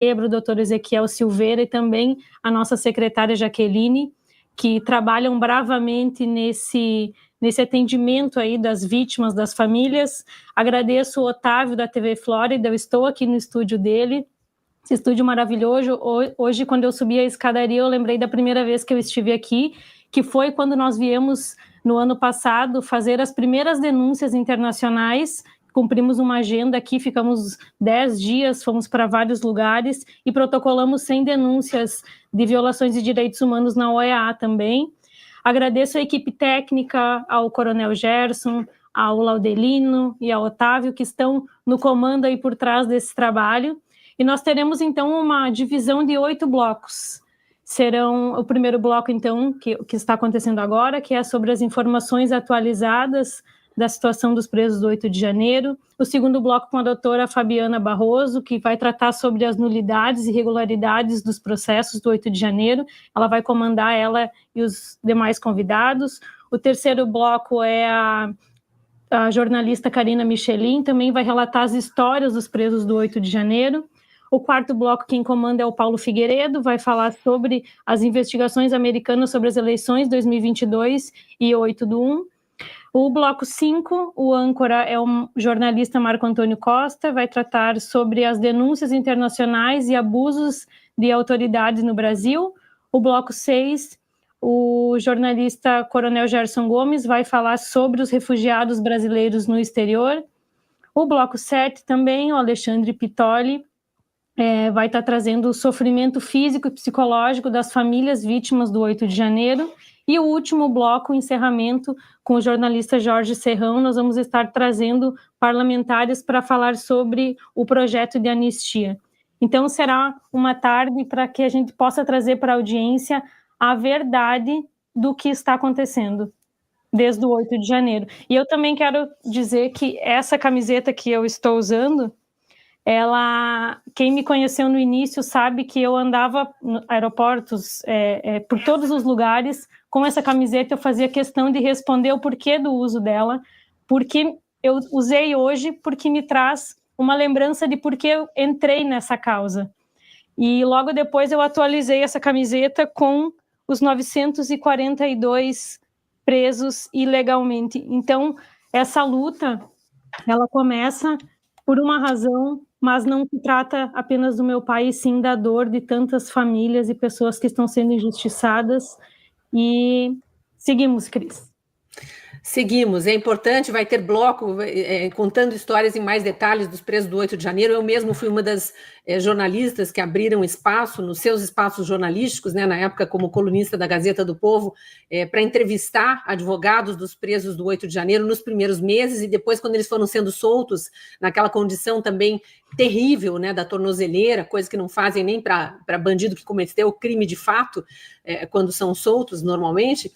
o doutor Ezequiel Silveira e também a nossa secretária Jaqueline, que trabalham bravamente nesse atendimento aí das vítimas, das famílias. Agradeço o Otávio da TV Flórida, eu estou aqui no estúdio dele, esse estúdio maravilhoso. Hoje, quando eu subi a escadaria, eu lembrei da primeira vez que eu estive aqui, que foi quando nós viemos, no ano passado, fazer as primeiras denúncias internacionais. Cumprimos uma agenda aqui, ficamos 10 dias, fomos para vários lugares e protocolamos 100 denúncias de violações de direitos humanos na OEA também. Agradeço a equipe técnica, ao Coronel Gerson, ao Laudelino e ao Otávio, que estão no comando aí por trás desse trabalho. E nós teremos, então, uma divisão de 8 blocos. Serão o primeiro bloco, então, que está acontecendo agora, que é sobre as informações atualizadas da situação dos presos do 8 de janeiro. O segundo bloco com a doutora Fabiana Barroso, que vai tratar sobre as nulidades e irregularidades dos processos do 8 de janeiro. Ela vai comandar, ela e os demais convidados. O terceiro bloco é a jornalista Karina Michelin, também vai relatar as histórias dos presos do 8 de janeiro. O quarto bloco, quem comanda é o Paulo Figueiredo, vai falar sobre as investigações americanas sobre as eleições 2022 e 8/1. O bloco 5, o âncora é o jornalista Marco Antônio Costa, vai tratar sobre as denúncias internacionais e abusos de autoridades no Brasil. O bloco 6, o jornalista Coronel Gerson Gomes vai falar sobre os refugiados brasileiros no exterior. O bloco 7 também, o Alexandre Pitoli, vai estar trazendo o sofrimento físico e psicológico das famílias vítimas do 8 de janeiro. E o último bloco, o encerramento, com o jornalista Jorge Serrão, nós vamos estar trazendo parlamentares para falar sobre o projeto de anistia. Então, será uma tarde para que a gente possa trazer para a audiência a verdade do que está acontecendo desde o 8 de janeiro. E eu também quero dizer que essa camiseta que eu estou usando, quem me conheceu no início sabe que eu andava nos aeroportos, por todos os lugares, com essa camiseta. Eu fazia questão de responder o porquê do uso dela, porque eu usei hoje, porque me traz uma lembrança de por que eu entrei nessa causa. E logo depois eu atualizei essa camiseta com os 942 presos ilegalmente. Então, essa luta, ela começa por uma razão, mas não se trata apenas do meu pai, e sim da dor de tantas famílias e pessoas que estão sendo injustiçadas. E seguimos, Cris. Seguimos, é importante, vai ter bloco contando histórias em mais detalhes dos presos do 8 de janeiro. Eu mesmo fui uma das jornalistas que abriram espaço nos seus espaços jornalísticos, né, na época como colunista da Gazeta do Povo, para entrevistar advogados dos presos do 8 de janeiro nos primeiros meses, e depois, quando eles foram sendo soltos, naquela condição também terrível, né, da tornozeleira, coisa que não fazem nem para bandido que cometeu crime de fato, quando são soltos normalmente.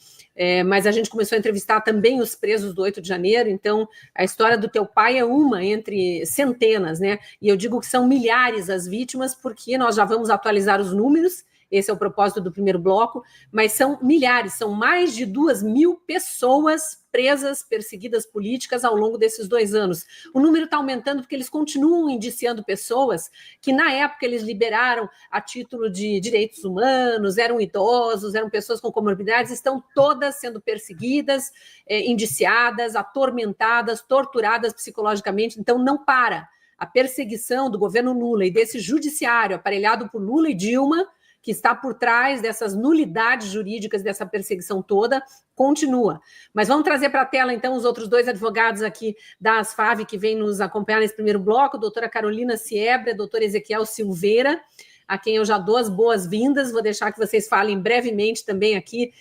Mas a gente começou a entrevistar também os presos do 8 de janeiro. Então a história do teu pai é uma entre centenas, né? E eu digo que são milhares as vítimas, porque nós já vamos atualizar os números, esse é o propósito do primeiro bloco, mas são milhares, são mais de 2.000 pessoas presas, perseguidas políticas ao longo desses 2 anos. O número está aumentando porque eles continuam indiciando pessoas que na época eles liberaram a título de direitos humanos, eram idosos, eram pessoas com comorbidades, estão todas sendo perseguidas, indiciadas, atormentadas, torturadas psicologicamente. Então não para. A perseguição do governo Lula e desse judiciário aparelhado por Lula e Dilma, que está por trás dessas nulidades jurídicas, dessa perseguição toda, continua. Mas vamos trazer para a tela, então, os outros 2 advogados aqui da ASFAV que vêm nos acompanhar nesse primeiro bloco, a doutora Carolina Siebra, a doutora Ezequiel Silveira, a quem eu já dou as boas-vindas. Vou deixar que vocês falem brevemente também aqui,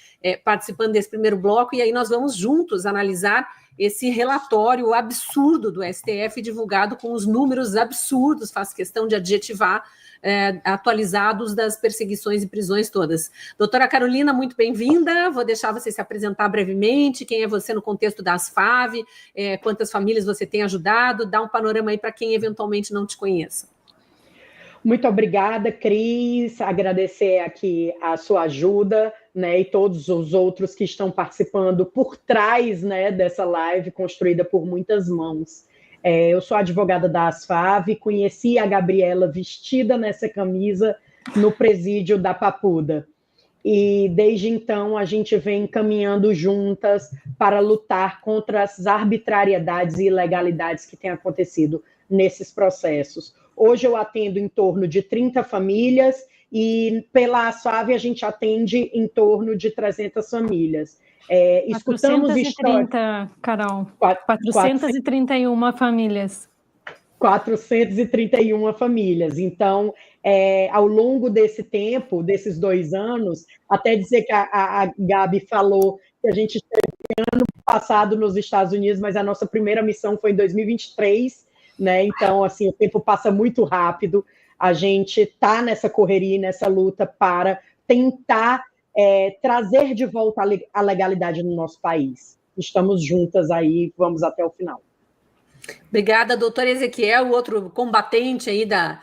participando desse primeiro bloco, e aí nós vamos juntos analisar esse relatório absurdo do STF, divulgado com os números absurdos, faço questão de adjetivar, atualizados das perseguições e prisões todas. Doutora Carolina, muito bem-vinda. Vou deixar você se apresentar brevemente, quem é você no contexto da ASFAV, quantas famílias você tem ajudado, dá um panorama aí para quem eventualmente não te conheça. Muito obrigada, Cris, agradecer aqui a sua ajuda, né, e todos os outros que estão participando por trás, né, dessa live construída por muitas mãos. Eu sou advogada da ASFAV, conheci a Gabriela vestida nessa camisa no presídio da Papuda. E desde então a gente vem caminhando juntas para lutar contra as arbitrariedades e ilegalidades que têm acontecido nesses processos. Hoje eu atendo em torno de 30 famílias e pela ASFAV a gente atende em torno de 300 famílias. Escutamos 430, Carol. 431 famílias. 431 famílias. Então, ao longo desse tempo, desses 2 anos, até dizer que a Gabi falou que a gente esteve ano passado nos Estados Unidos, mas a nossa primeira missão foi em 2023, né? Então, assim, o tempo passa muito rápido. A gente está nessa correria, nessa luta para tentar trazer de volta a legalidade no nosso país. Estamos juntas aí, vamos até o final. Obrigada, doutor Ezequiel, o outro combatente aí da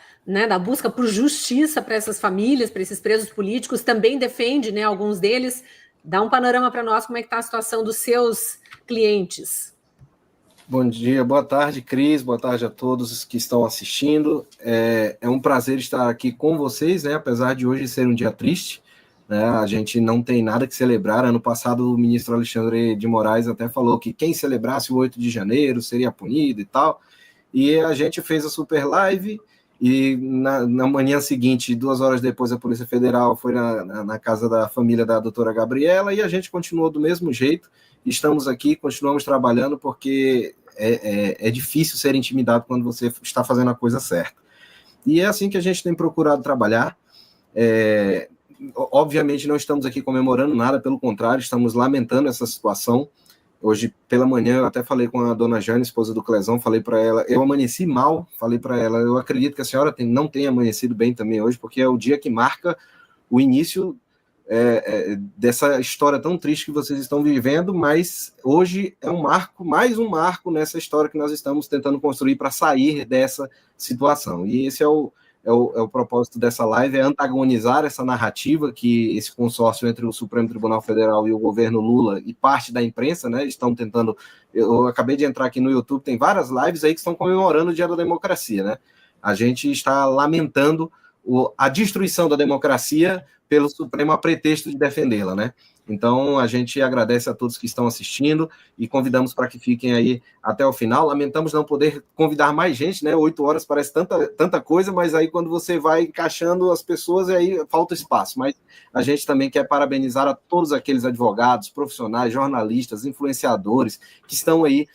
busca por justiça para essas famílias, para esses presos políticos, também defende, né, alguns deles. Dá um panorama para nós, como é que está a situação dos seus clientes. Bom dia, boa tarde, Cris, boa tarde a todos que estão assistindo. É um prazer estar aqui com vocês, né, apesar de hoje ser um dia triste, né, a gente não tem nada que celebrar. Ano passado o ministro Alexandre de Moraes até falou que quem celebrasse o 8 de janeiro seria punido e tal, e a gente fez a super live, e na manhã seguinte, 2 horas depois, a Polícia Federal foi na casa da família da doutora Gabriela, e a gente continuou do mesmo jeito. Estamos aqui, continuamos trabalhando, porque é difícil ser intimidado quando você está fazendo a coisa certa. E é assim que a gente tem procurado trabalhar. Obviamente não estamos aqui comemorando nada, pelo contrário, estamos lamentando essa situação. Hoje pela manhã eu até falei com a dona Jane, esposa do Clezão, falei para ela, eu amanheci mal, falei para ela, eu acredito que a senhora não tenha amanhecido bem também hoje, porque é o dia que marca o início dessa história tão triste que vocês estão vivendo, mas hoje é um marco, mais um marco nessa história que nós estamos tentando construir para sair dessa situação. E esse é o propósito dessa live, é antagonizar essa narrativa que esse consórcio entre o Supremo Tribunal Federal e o governo Lula e parte da imprensa, né, estão tentando. Eu acabei de entrar aqui no YouTube, tem várias lives aí que estão comemorando o Dia da Democracia, né? A gente está lamentando a destruição da democracia pelo Supremo a pretexto de defendê-la, né? Então, a gente agradece a todos que estão assistindo e convidamos para que fiquem aí até o final. Lamentamos não poder convidar mais gente, né? 8 horas parece tanta coisa, mas aí quando você vai encaixando as pessoas, aí falta espaço. Mas a gente também quer parabenizar a todos aqueles advogados, profissionais, jornalistas, influenciadores que estão aí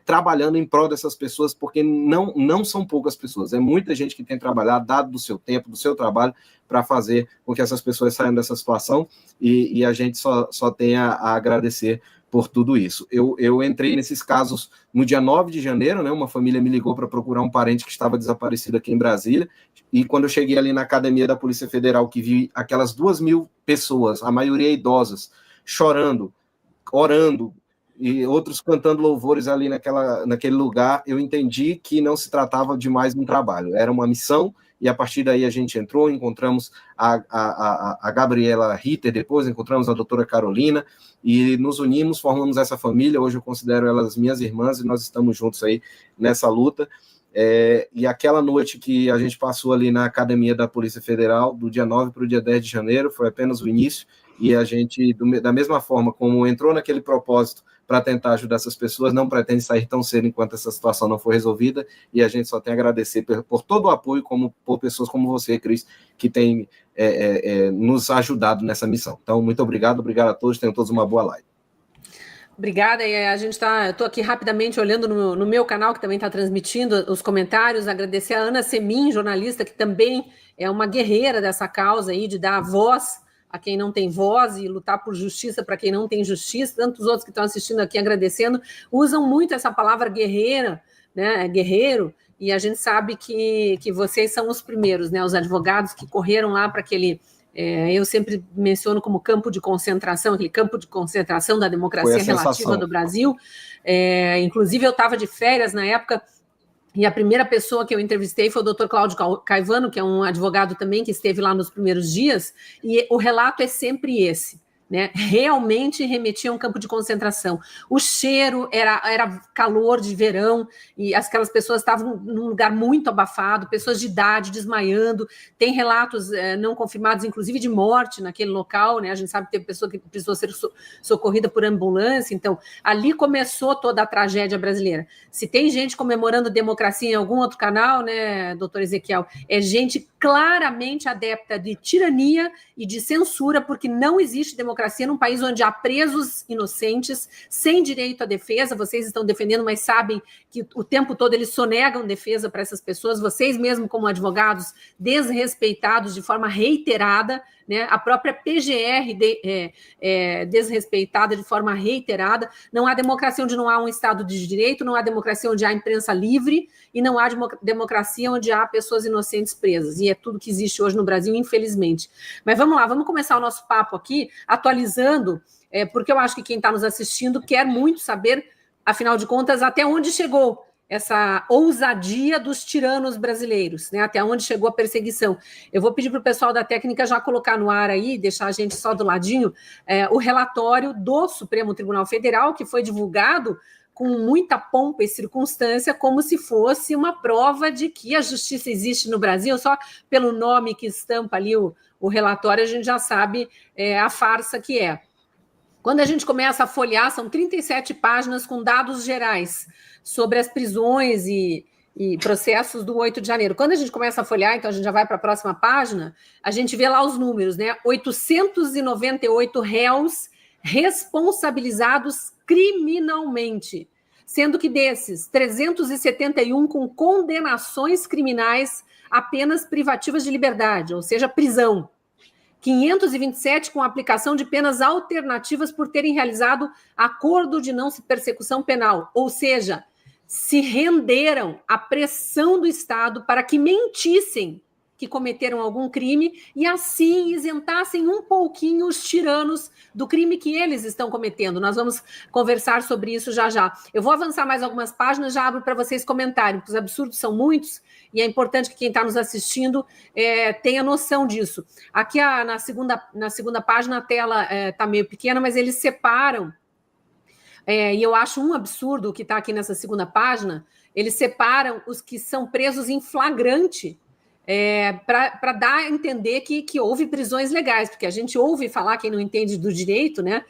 trabalhando em prol dessas pessoas, porque não são poucas pessoas, é muita gente que tem trabalhado, dado do seu tempo, do seu trabalho, para fazer com que essas pessoas saiam dessa situação, e a gente só tem a agradecer por tudo isso. Eu entrei nesses casos no dia 9 de janeiro, né, uma família me ligou para procurar um parente que estava desaparecido aqui em Brasília, e quando eu cheguei ali na academia da Polícia Federal, que vi aquelas 2.000 pessoas, a maioria idosas, chorando, orando, e outros cantando louvores ali naquele lugar, eu entendi que não se tratava de mais um trabalho, era uma missão, e a partir daí a gente entrou, encontramos a Gabriela Ritter, depois encontramos a doutora Carolina, e nos unimos, formamos essa família. Hoje eu considero elas minhas irmãs, e nós estamos juntos aí nessa luta. E aquela noite que a gente passou ali na academia da Polícia Federal, do dia 9 para o dia 10 de janeiro, foi apenas o início, e a gente, da mesma forma como entrou naquele propósito para tentar ajudar essas pessoas, não pretende sair tão cedo enquanto essa situação não for resolvida, e a gente só tem a agradecer por todo o apoio, por pessoas como você, Cris, que tem nos ajudado nessa missão. Então, muito obrigado a todos, tenham todos uma boa live. Obrigada, e eu estou aqui rapidamente olhando no meu canal, que também está transmitindo os comentários, agradecer a Ana Semin, jornalista, que também é uma guerreira dessa causa aí, de dar voz a quem não tem voz e lutar por justiça para quem não tem justiça. Tantos outros que estão assistindo aqui agradecendo, usam muito essa palavra guerreira, né, guerreiro, e a gente sabe que vocês são os primeiros, né, os advogados que correram lá para aquele... eu sempre menciono como campo de concentração, aquele campo de concentração da democracia relativa do Brasil. Inclusive, eu estava de férias na época, e a primeira pessoa que eu entrevistei foi o doutor Cláudio Caivano, que é um advogado também, que esteve lá nos primeiros dias, e o relato é sempre esse, né? Realmente remetia a um campo de concentração. O cheiro era calor de verão, e aquelas pessoas estavam num lugar muito abafado, pessoas de idade desmaiando. Tem relatos não confirmados, inclusive, de morte naquele local, né? A gente sabe que teve pessoa que precisou ser socorrida por ambulância. Então, ali começou toda a tragédia brasileira. Se tem gente comemorando democracia em algum outro canal, né, doutor Ezequiel, é gente claramente adepta de tirania e de censura, porque não existe democracia num país onde há presos inocentes, sem direito à defesa. Vocês estão defendendo, mas sabem que o tempo todo eles sonegam defesa para essas pessoas, vocês mesmo como advogados, desrespeitados de forma reiterada, né? A própria PGR desrespeitada de forma reiterada. Não há democracia onde não há um Estado de Direito, não há democracia onde há imprensa livre e não há democracia onde há pessoas inocentes presas. E é tudo que existe hoje no Brasil, infelizmente. Mas vamos lá, vamos começar o nosso papo aqui, atualizando, porque eu acho que quem está nos assistindo quer muito saber, afinal de contas, até onde chegou essa ousadia dos tiranos brasileiros, né? Até onde chegou a perseguição. Eu vou pedir para o pessoal da técnica já colocar no ar aí, deixar a gente só do ladinho, o relatório do Supremo Tribunal Federal, que foi divulgado com muita pompa e circunstância, como se fosse uma prova de que a justiça existe no Brasil. Só pelo nome que estampa ali o relatório, a gente já sabe a farsa que é. Quando a gente começa a folhear, são 37 páginas com dados gerais sobre as prisões e processos do 8 de janeiro. Quando a gente começa a folhear, então a gente já vai para a próxima página, a gente vê lá os números, né? 898 réus responsabilizados criminalmente, sendo que desses, 371 com condenações criminais apenas privativas de liberdade, ou seja, prisão. 527 com aplicação de penas alternativas por terem realizado acordo de não persecução penal, ou seja, se renderam à pressão do Estado para que mentissem que cometeram algum crime e assim isentassem um pouquinho os tiranos do crime que eles estão cometendo. Nós vamos conversar sobre isso já já. Eu vou avançar mais algumas páginas, já abro para vocês comentarem, porque os absurdos são muitos e é importante que quem está nos assistindo tenha noção disso. Aqui na segunda página a tela está meio pequena, mas eles separam, e eu acho um absurdo o que está aqui nessa segunda página, eles separam os que são presos em flagrante, para dar a entender que houve prisões legais, porque a gente ouve falar, quem não entende do direito, né?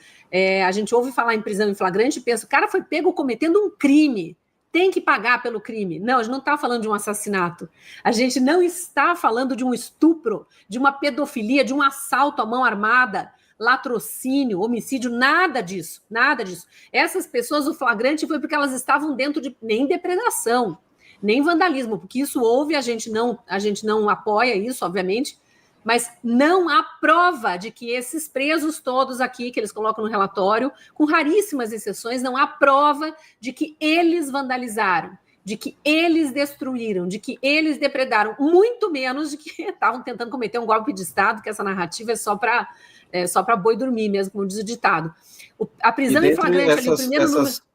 A gente ouve falar em prisão em flagrante e pensa, o cara foi pego cometendo um crime, tem que pagar pelo crime. Não, a gente não está falando de um assassinato, a gente não está falando de um estupro, de uma pedofilia, de um assalto à mão armada, latrocínio, homicídio, nada disso, nada disso. Essas pessoas, o flagrante foi porque elas estavam dentro de nem depredação, nem vandalismo, porque isso houve, a gente não apoia isso, obviamente, mas não há prova de que esses presos todos aqui, que eles colocam no relatório, com raríssimas exceções, não há prova de que eles vandalizaram, de que eles destruíram, de que eles depredaram, muito menos de que estavam tentando cometer um golpe de Estado, que essa narrativa é só para boi dormir mesmo, como diz o ditado. A prisão em flagrante ali, o primeiro número...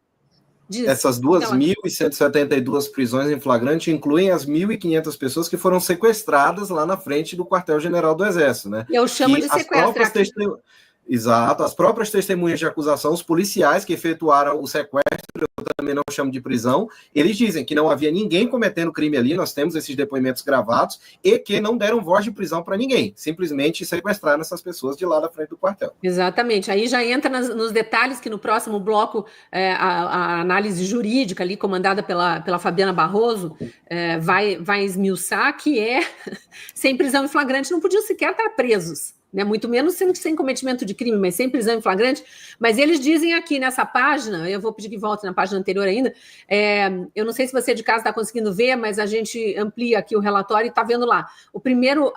Essas 2.172 prisões em flagrante incluem as 1.500 pessoas que foram sequestradas lá na frente do quartel-general do Exército, né? Eu chamo de sequestro. Exato, as próprias testemunhas de acusação, os policiais que efetuaram o sequestro, eu também não chamo de prisão, eles dizem que não havia ninguém cometendo crime ali, nós temos esses depoimentos gravados, e que não deram voz de prisão para ninguém, simplesmente sequestraram essas pessoas de lá da frente do quartel. Exatamente, aí já entra nos detalhes que no próximo bloco a análise jurídica ali, comandada pela Fabiana Barroso, vai esmiuçar que sem prisão em flagrante não podiam sequer estar presos, né? Muito menos sem cometimento de crime, mas sem prisão em flagrante. Mas eles dizem aqui nessa página, eu vou pedir que volte na página anterior ainda, eu não sei se você de casa está conseguindo ver, mas a gente amplia aqui o relatório e está vendo lá. O primeiro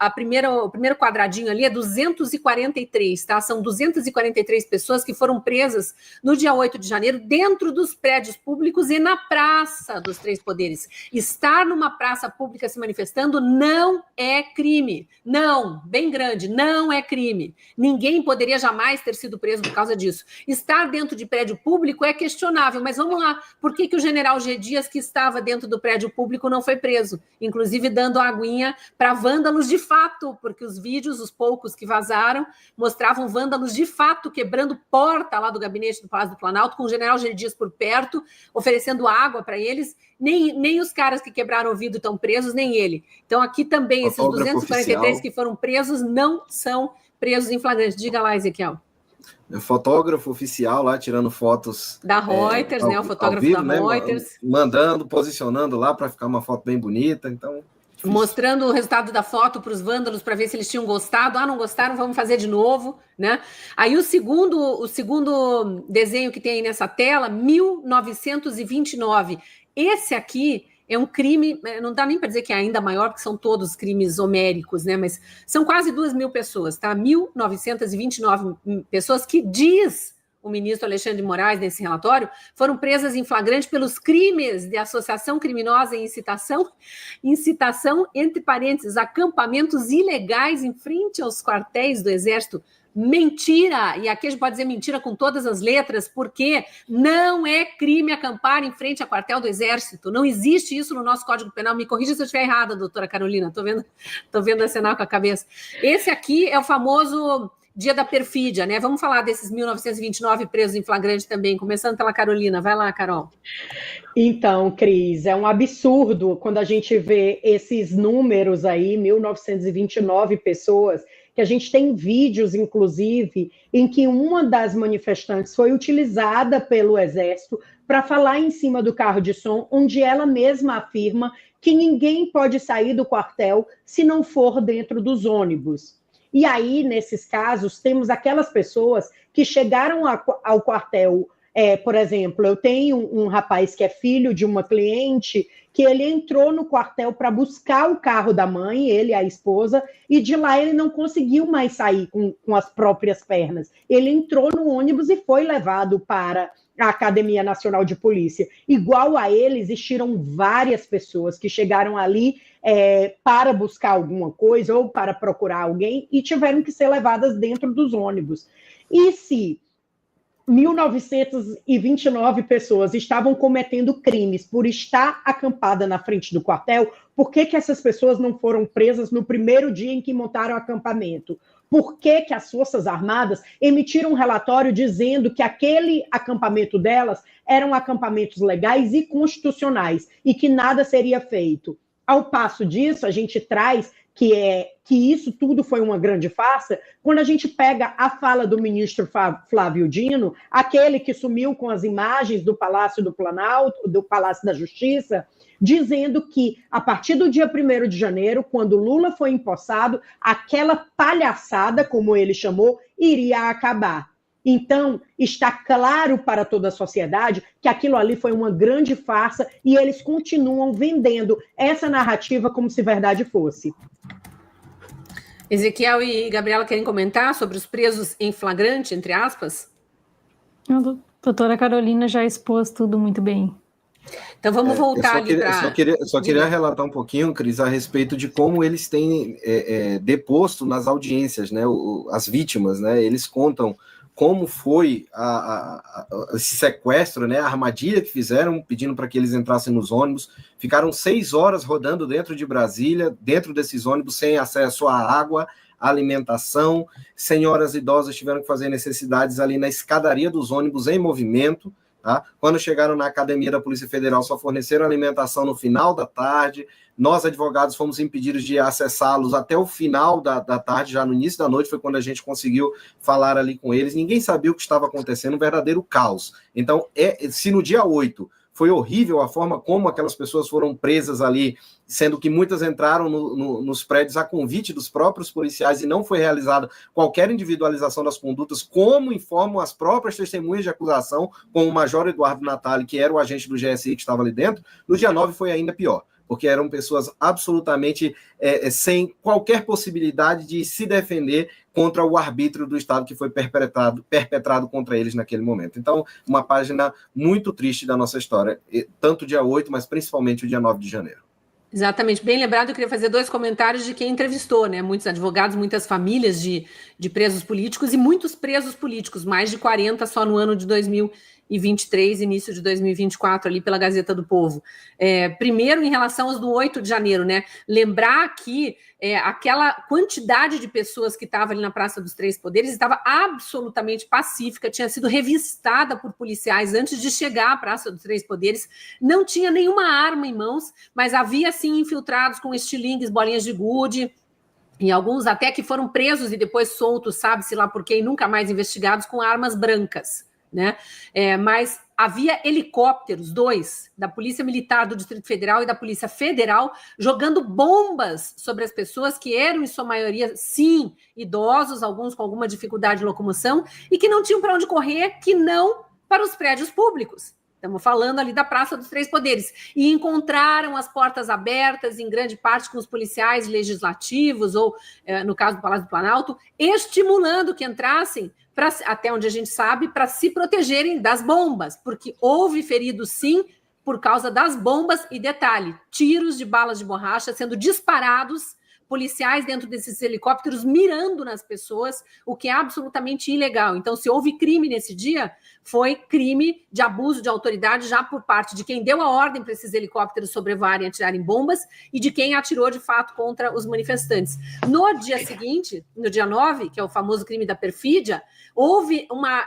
quadradinho ali é 243, tá? São 243 pessoas que foram presas no dia 8 de janeiro dentro dos prédios públicos e na Praça dos Três Poderes. Estar numa praça pública se manifestando não é crime. Não, bem grande, não é crime. Ninguém poderia jamais ter sido preso por causa disso. Estar dentro de prédio público é questionável, mas vamos lá. Por que o general G. Dias, que estava dentro do prédio público, não foi preso? Inclusive dando aguinha para vândalos de fato, porque os vídeos, os poucos que vazaram, mostravam vândalos de fato quebrando porta lá do gabinete do Palácio do Planalto, com o general G. Dias por perto, oferecendo água para eles. Nem os caras que quebraram o vidro estão presos, nem ele. Então, aqui também, esses 243 oficial que foram presos não são presos em flagrante. Diga lá, Ezequiel. Fotógrafo oficial lá, tirando fotos... Da Reuters, né? O fotógrafo vivo, da Reuters. Né? Mandando, posicionando lá para ficar uma foto bem bonita, então... Mostrando o resultado da foto para os vândalos para ver se eles tinham gostado. Ah, não gostaram, vamos fazer de novo, né? Aí o segundo desenho que tem aí nessa tela, 1929. Esse aqui é um crime, não dá nem para dizer que é ainda maior, porque são todos crimes homéricos, né? Mas são quase 2.000 pessoas, tá? 1.929 pessoas que diz o ministro Alexandre de Moraes nesse relatório, foram presas em flagrante pelos crimes de associação criminosa e incitação, entre parênteses, acampamentos ilegais em frente aos quartéis do Exército. Mentira! E aqui a gente pode dizer mentira com todas as letras, porque não é crime acampar em frente ao quartel do Exército. Não existe isso no nosso Código Penal. Me corrija se eu estiver errada, doutora Carolina. Tô vendo acenar com a cabeça. Esse aqui é o famoso dia da perfídia, né? Vamos falar desses 1.929 presos em flagrante também, começando pela Carolina. Vai lá, Carol. Então, Cris, é um absurdo quando a gente vê esses números aí, 1.929 pessoas, que a gente tem vídeos, inclusive, em que uma das manifestantes foi utilizada pelo Exército para falar em cima do carro de som, onde ela mesma afirma que ninguém pode sair do quartel se não for dentro dos ônibus. E aí, nesses casos, temos aquelas pessoas que chegaram ao quartel. Por exemplo, eu tenho um rapaz que é filho de uma cliente que ele entrou no quartel para buscar o carro da mãe, ele e a esposa, e de lá ele não conseguiu mais sair com as próprias pernas. Ele entrou no ônibus e foi levado para a Academia Nacional de Polícia. Igual a ele, existiram várias pessoas que chegaram ali para buscar alguma coisa ou para procurar alguém e tiveram que ser levadas dentro dos ônibus. E se 1.929 pessoas estavam cometendo crimes por estar acampada na frente do quartel, por que essas pessoas não foram presas no primeiro dia em que montaram o acampamento? Por que as Forças Armadas emitiram um relatório dizendo que aquele acampamento delas eram acampamentos legais e constitucionais e que nada seria feito? Ao passo disso, a gente traz que isso tudo foi uma grande farsa, quando a gente pega a fala do ministro Flávio Dino, aquele que sumiu com as imagens do Palácio do Planalto, do Palácio da Justiça, dizendo que, a partir do dia 1º de janeiro, quando Lula foi empossado, aquela palhaçada, como ele chamou, iria acabar. Então, está claro para toda a sociedade que aquilo ali foi uma grande farsa e eles continuam vendendo essa narrativa como se verdade fosse. Ezequiel e Gabriela querem comentar sobre os presos em flagrante, entre aspas? A doutora Carolina já expôs tudo muito bem. Então vamos voltar ali para... Só queria relatar um pouquinho, Cris, a respeito de como eles têm deposto nas audiências, né, as vítimas, né, eles contam como foi esse sequestro, né, a armadilha que fizeram, pedindo para que eles entrassem nos ônibus, ficaram 6 horas rodando dentro de Brasília, dentro desses ônibus, sem acesso à água, à alimentação, senhoras idosas tiveram que fazer necessidades ali na escadaria dos ônibus em movimento, tá? Quando chegaram na Academia da Polícia Federal, só forneceram alimentação no final da tarde. Nós, advogados, fomos impedidos de acessá-los até o final da tarde, já no início da noite, foi quando a gente conseguiu falar ali com eles. Ninguém sabia o que estava acontecendo, um verdadeiro caos. Então, se no dia 8 foi horrível a forma como aquelas pessoas foram presas ali, sendo que muitas entraram nos prédios a convite dos próprios policiais e não foi realizada qualquer individualização das condutas, como informam as próprias testemunhas de acusação, como o Major Eduardo Natali, que era o agente do GSI que estava ali dentro, no dia 9 foi ainda pior, porque eram pessoas absolutamente sem qualquer possibilidade de se defender contra o arbítrio do Estado que foi perpetrado contra eles naquele momento. Então, uma página muito triste da nossa história, tanto o dia 8, mas principalmente o dia 9 de janeiro. Exatamente, bem lembrado. Eu queria fazer 2 comentários de quem entrevistou, né? Muitos advogados, muitas famílias de presos políticos e muitos presos políticos, mais de 40 só no ano de 2023, início de 2024, ali pela Gazeta do Povo. Primeiro, em relação aos do 8 de janeiro, né? Lembrar que aquela quantidade de pessoas que estava ali na Praça dos Três Poderes estava absolutamente pacífica, tinha sido revistada por policiais antes de chegar à Praça dos Três Poderes, não tinha nenhuma arma em mãos, mas havia, sim, infiltrados com estilingues, bolinhas de gude, e alguns até que foram presos e depois soltos, sabe-se lá por quê, e nunca mais investigados, com armas brancas, né? Mas havia helicópteros, 2, da Polícia Militar do Distrito Federal e da Polícia Federal, jogando bombas sobre as pessoas que eram, em sua maioria, sim, idosos, alguns com alguma dificuldade de locomoção, e que não tinham para onde correr, que não para os prédios públicos. Estamos falando ali da Praça dos Três Poderes. E encontraram as portas abertas, em grande parte com os policiais legislativos, ou, no caso do Palácio do Planalto, estimulando que entrassem, até onde a gente sabe, para se protegerem das bombas, porque houve feridos, sim, por causa das bombas, e detalhe, tiros de balas de borracha sendo disparados, policiais dentro desses helicópteros mirando nas pessoas, o que é absolutamente ilegal. Então, se houve crime nesse dia, foi crime de abuso de autoridade já por parte de quem deu a ordem para esses helicópteros sobrevoarem e atirarem bombas e de quem atirou de fato contra os manifestantes. No dia seguinte, no dia 9, que é o famoso crime da perfídia,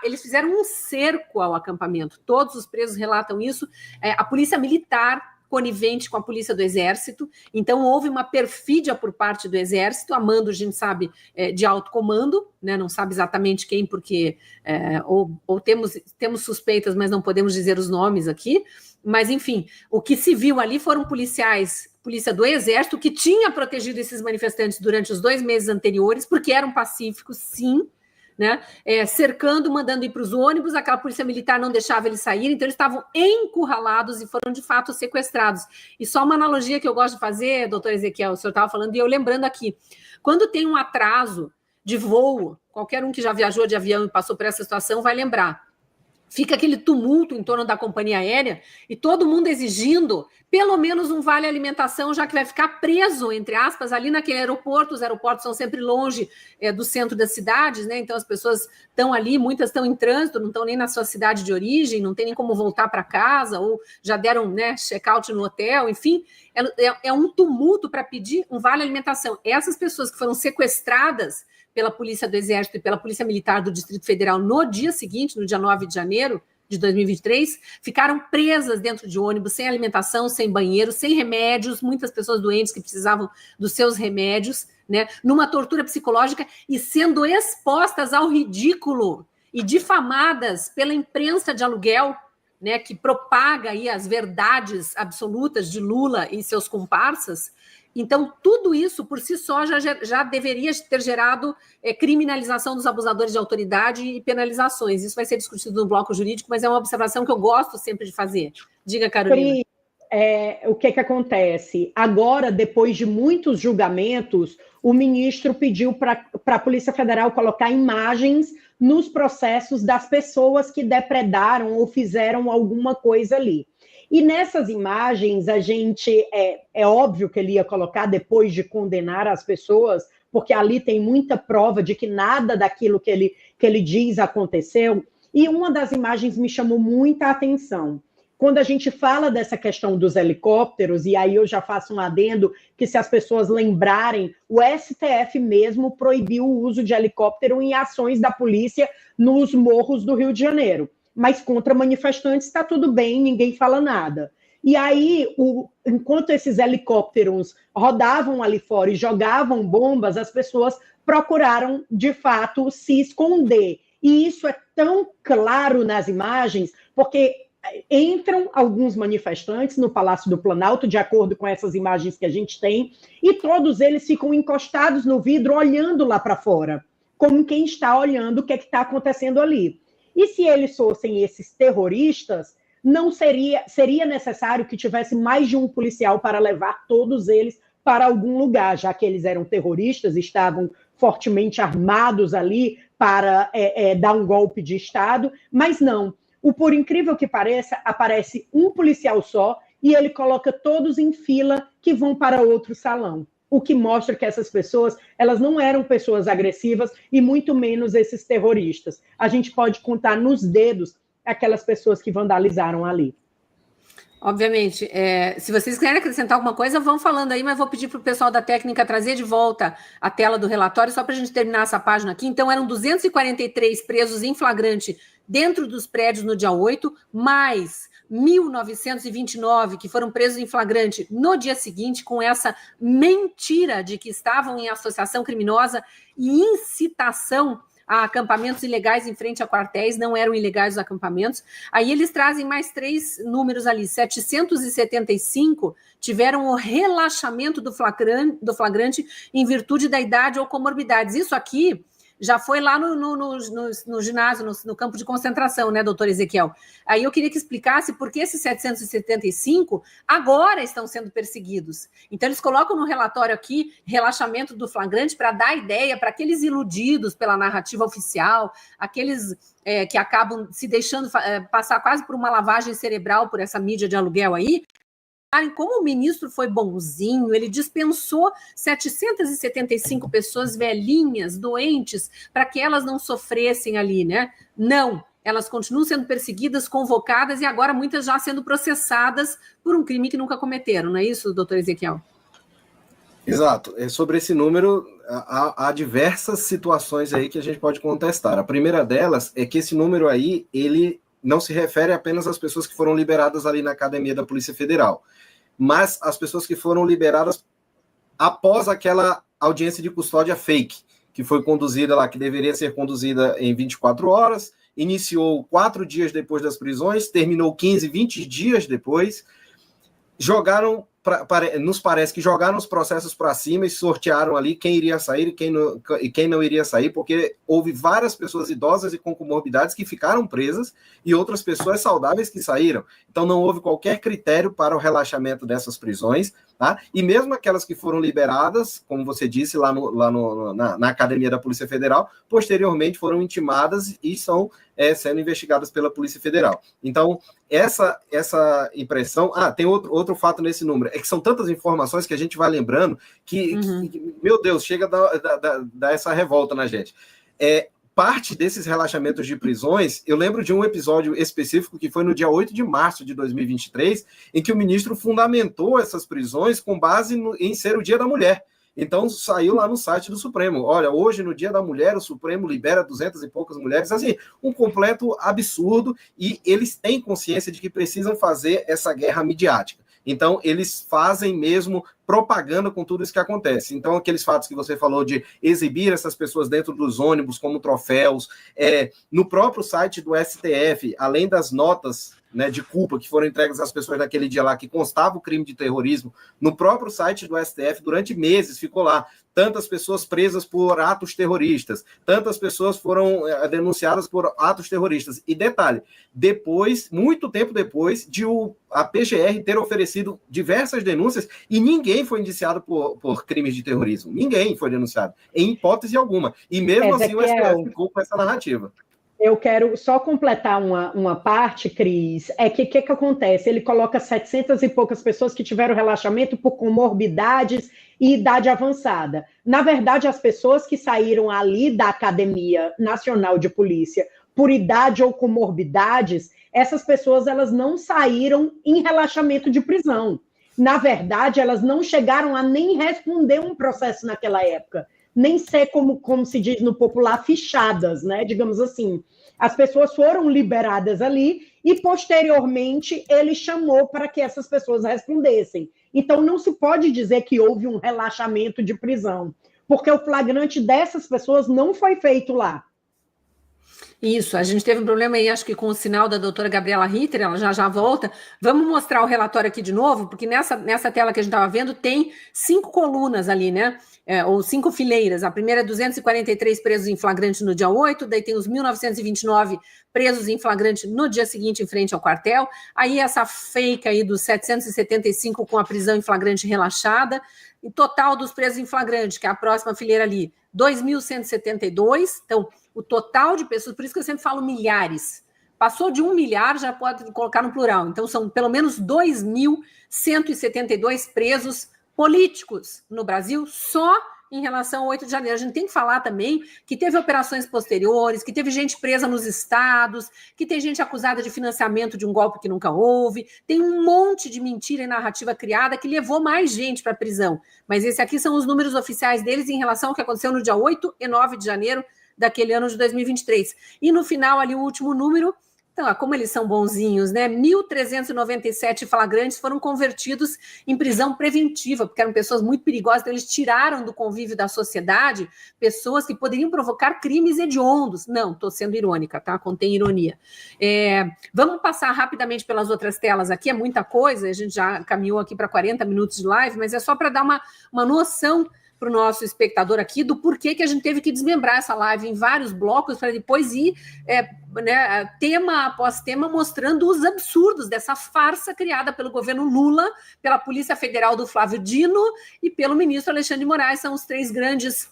eles fizeram um cerco ao acampamento. Todos os presos relatam isso. A polícia militar conivente com a polícia do Exército, então houve uma perfídia por parte do Exército, a mando, a gente sabe, de alto comando, né? Não sabe exatamente quem, porque ou temos suspeitas, mas não podemos dizer os nomes aqui, mas enfim, o que se viu ali foram polícia do Exército, que tinha protegido esses manifestantes durante os 2 meses anteriores, porque eram pacíficos, sim, né? Cercando, mandando ir para os ônibus, aquela polícia militar não deixava eles saírem, então eles estavam encurralados e foram de fato sequestrados. E só uma analogia que eu gosto de fazer, doutor Ezequiel, o senhor estava falando, e eu lembrando aqui, quando tem um atraso de voo, qualquer um que já viajou de avião e passou por essa situação vai lembrar, fica aquele tumulto em torno da companhia aérea e todo mundo exigindo pelo menos um vale alimentação, já que vai ficar preso, entre aspas, ali naquele aeroporto. Os aeroportos são sempre longe do centro das cidades, né? Então as pessoas estão ali, muitas estão em trânsito, não estão nem na sua cidade de origem, não tem nem como voltar para casa, ou já deram, né, check-out no hotel, enfim, é um tumulto para pedir um vale alimentação. Essas pessoas que foram sequestradas pela Polícia do Exército e pela Polícia Militar do Distrito Federal no dia seguinte, no dia 9 de janeiro de 2023, ficaram presas dentro de ônibus, sem alimentação, sem banheiro, sem remédios, muitas pessoas doentes que precisavam dos seus remédios, né, numa tortura psicológica e sendo expostas ao ridículo e difamadas pela imprensa de aluguel, né, que propaga aí as verdades absolutas de Lula e seus comparsas. Então, tudo isso, por si só, já deveria ter gerado criminalização dos abusadores de autoridade e penalizações. Isso vai ser discutido no bloco jurídico, mas é uma observação que eu gosto sempre de fazer. Diga, Carolina. O que acontece? Agora, depois de muitos julgamentos, o ministro pediu para a Polícia Federal colocar imagens nos processos das pessoas que depredaram ou fizeram alguma coisa ali. E nessas imagens, a gente, é óbvio que ele ia colocar depois de condenar as pessoas, porque ali tem muita prova de que nada daquilo que ele diz aconteceu. E uma das imagens me chamou muita atenção. Quando a gente fala dessa questão dos helicópteros, e aí eu já faço um adendo, que se as pessoas lembrarem, o STF mesmo proibiu o uso de helicóptero em ações da polícia nos morros do Rio de Janeiro. Mas contra manifestantes está tudo bem, ninguém fala nada. E aí, enquanto esses helicópteros rodavam ali fora e jogavam bombas, as pessoas procuraram, de fato, se esconder. E isso é tão claro nas imagens, porque entram alguns manifestantes no Palácio do Planalto, de acordo com essas imagens que a gente tem, e todos eles ficam encostados no vidro, olhando lá para fora, como quem está olhando o que está acontecendo ali. E se eles fossem esses terroristas, não seria necessário que tivesse mais de um policial para levar todos eles para algum lugar, já que eles eram terroristas, estavam fortemente armados ali para dar um golpe de Estado, mas não. Por incrível que pareça, aparece um policial só e ele coloca todos em fila que vão para outro salão. O que mostra que essas pessoas, elas não eram pessoas agressivas e muito menos esses terroristas. A gente pode contar nos dedos aquelas pessoas que vandalizaram ali. Obviamente, se vocês querem acrescentar alguma coisa, vão falando aí, mas vou pedir para o pessoal da técnica trazer de volta a tela do relatório, só para a gente terminar essa página aqui. Então, eram 243 presos em flagrante dentro dos prédios no dia 8, mais 1.929 que foram presos em flagrante no dia seguinte, com essa mentira de que estavam em associação criminosa e incitação a acampamentos ilegais em frente a quartéis, não eram ilegais os acampamentos. Aí eles trazem mais 3 números ali, 775 tiveram o relaxamento do flagrante em virtude da idade ou comorbidades. Isso aqui já foi lá no ginásio, no campo de concentração, né, doutor Ezequiel? Aí eu queria que explicasse por que esses 775 agora estão sendo perseguidos. Então, eles colocam no relatório aqui relaxamento do flagrante para dar ideia para aqueles iludidos pela narrativa oficial, aqueles que acabam se deixando passar quase por uma lavagem cerebral por essa mídia de aluguel aí. Como o ministro foi bonzinho, ele dispensou 775 pessoas velhinhas, doentes, para que elas não sofressem ali, né? Não, elas continuam sendo perseguidas, convocadas e agora muitas já sendo processadas por um crime que nunca cometeram, não é isso, doutor Ezequiel? Exato. Sobre esse número, há diversas situações aí que a gente pode contestar. A primeira delas é que esse número aí, ele não se refere apenas às pessoas que foram liberadas ali na academia da Polícia Federal, mas as pessoas que foram liberadas após aquela audiência de custódia fake, que foi conduzida lá, que deveria ser conduzida em 24 horas, iniciou 4 dias depois das prisões, terminou 15, 20 dias depois, nos parece que jogaram os processos para cima e sortearam ali quem iria sair e quem não iria sair, porque houve várias pessoas idosas e com comorbidades que ficaram presas e outras pessoas saudáveis que saíram. Então não houve qualquer critério para o relaxamento dessas prisões, tá? E mesmo aquelas que foram liberadas, como você disse, na Academia da Polícia Federal, posteriormente foram intimadas e estão sendo investigadas pela Polícia Federal. Então, essa impressão... tem outro fato nesse número, é que são tantas informações que a gente vai lembrando que meu Deus, chega a dar essa revolta na gente. Parte desses relaxamentos de prisões, eu lembro de um episódio específico que foi no dia 8 de março de 2023, em que o ministro fundamentou essas prisões com base em ser o Dia da Mulher. Então, saiu lá no site do Supremo. Olha, hoje, no Dia da Mulher, o Supremo libera 200 e poucas mulheres. Assim, um completo absurdo, e eles têm consciência de que precisam fazer essa guerra midiática. Então, eles fazem mesmo propaganda com tudo isso que acontece. Então, aqueles fatos que você falou de exibir essas pessoas dentro dos ônibus como troféus, no próprio site do STF, além das notas, né, de culpa que foram entregues às pessoas naquele dia lá, que constava o crime de terrorismo, no próprio site do STF, durante meses, ficou lá, tantas pessoas presas por atos terroristas, tantas pessoas foram denunciadas por atos terroristas. E detalhe, depois, muito tempo depois, de a PGR ter oferecido diversas denúncias e ninguém foi indiciado por crimes de terrorismo. Ninguém foi denunciado, em hipótese alguma. E mesmo assim o STF ficou com essa narrativa. Eu quero só completar uma parte, Cris. Que acontece? Ele coloca 700 e poucas pessoas que tiveram relaxamento por comorbidades e idade avançada. Na verdade, as pessoas que saíram ali da Academia Nacional de Polícia por idade ou comorbidades, essas pessoas elas não saíram em relaxamento de prisão. Na verdade, elas não chegaram a nem responder um processo naquela época, nem ser, como se diz no popular, fichadas, né? Digamos assim. As pessoas foram liberadas ali e, posteriormente, ele chamou para que essas pessoas respondessem. Então, não se pode dizer que houve um relaxamento de prisão, porque o flagrante dessas pessoas não foi feito lá. Isso, a gente teve um problema aí, acho que com o sinal da doutora Gabriela Ritter, ela já volta. Vamos mostrar o relatório aqui de novo, porque nessa tela que a gente estava vendo tem 5 colunas ali, né? Ou 5 fileiras. A primeira é 243 presos em flagrante no dia 8, daí tem os 1.929 presos em flagrante no dia seguinte em frente ao quartel. Aí essa fake aí dos 775 com a prisão em flagrante relaxada. E total dos presos em flagrante, que é a próxima fileira ali, 2.172. Então, o total de pessoas, por isso que eu sempre falo milhares, Passou de 1 milhar, já pode colocar no plural. Então, são pelo menos 2.172 presos políticos no Brasil, só em relação ao 8 de janeiro. A gente tem que falar também que teve operações posteriores, que teve gente presa nos estados, que tem gente acusada de financiamento de um golpe que nunca houve, tem um monte de mentira e narrativa criada que levou mais gente para a prisão. Mas esses aqui são os números oficiais deles em relação ao que aconteceu no dia 8 e 9 de janeiro daquele ano de 2023. E no final, ali, o último número... Então, como eles são bonzinhos, né? 1.397 flagrantes foram convertidos em prisão preventiva, porque eram pessoas muito perigosas, então eles tiraram do convívio da sociedade pessoas que poderiam provocar crimes hediondos. Não, estou sendo irônica, tá? Contém ironia. Vamos passar rapidamente pelas outras telas aqui, é muita coisa, a gente já caminhou aqui para 40 minutos de live, mas é só para dar uma noção para o nosso espectador aqui do porquê que a gente teve que desmembrar essa live em vários blocos para depois ir tema após tema mostrando os absurdos dessa farsa criada pelo governo Lula, pela Polícia Federal do Flávio Dino e pelo ministro Alexandre de Moraes. São os três grandes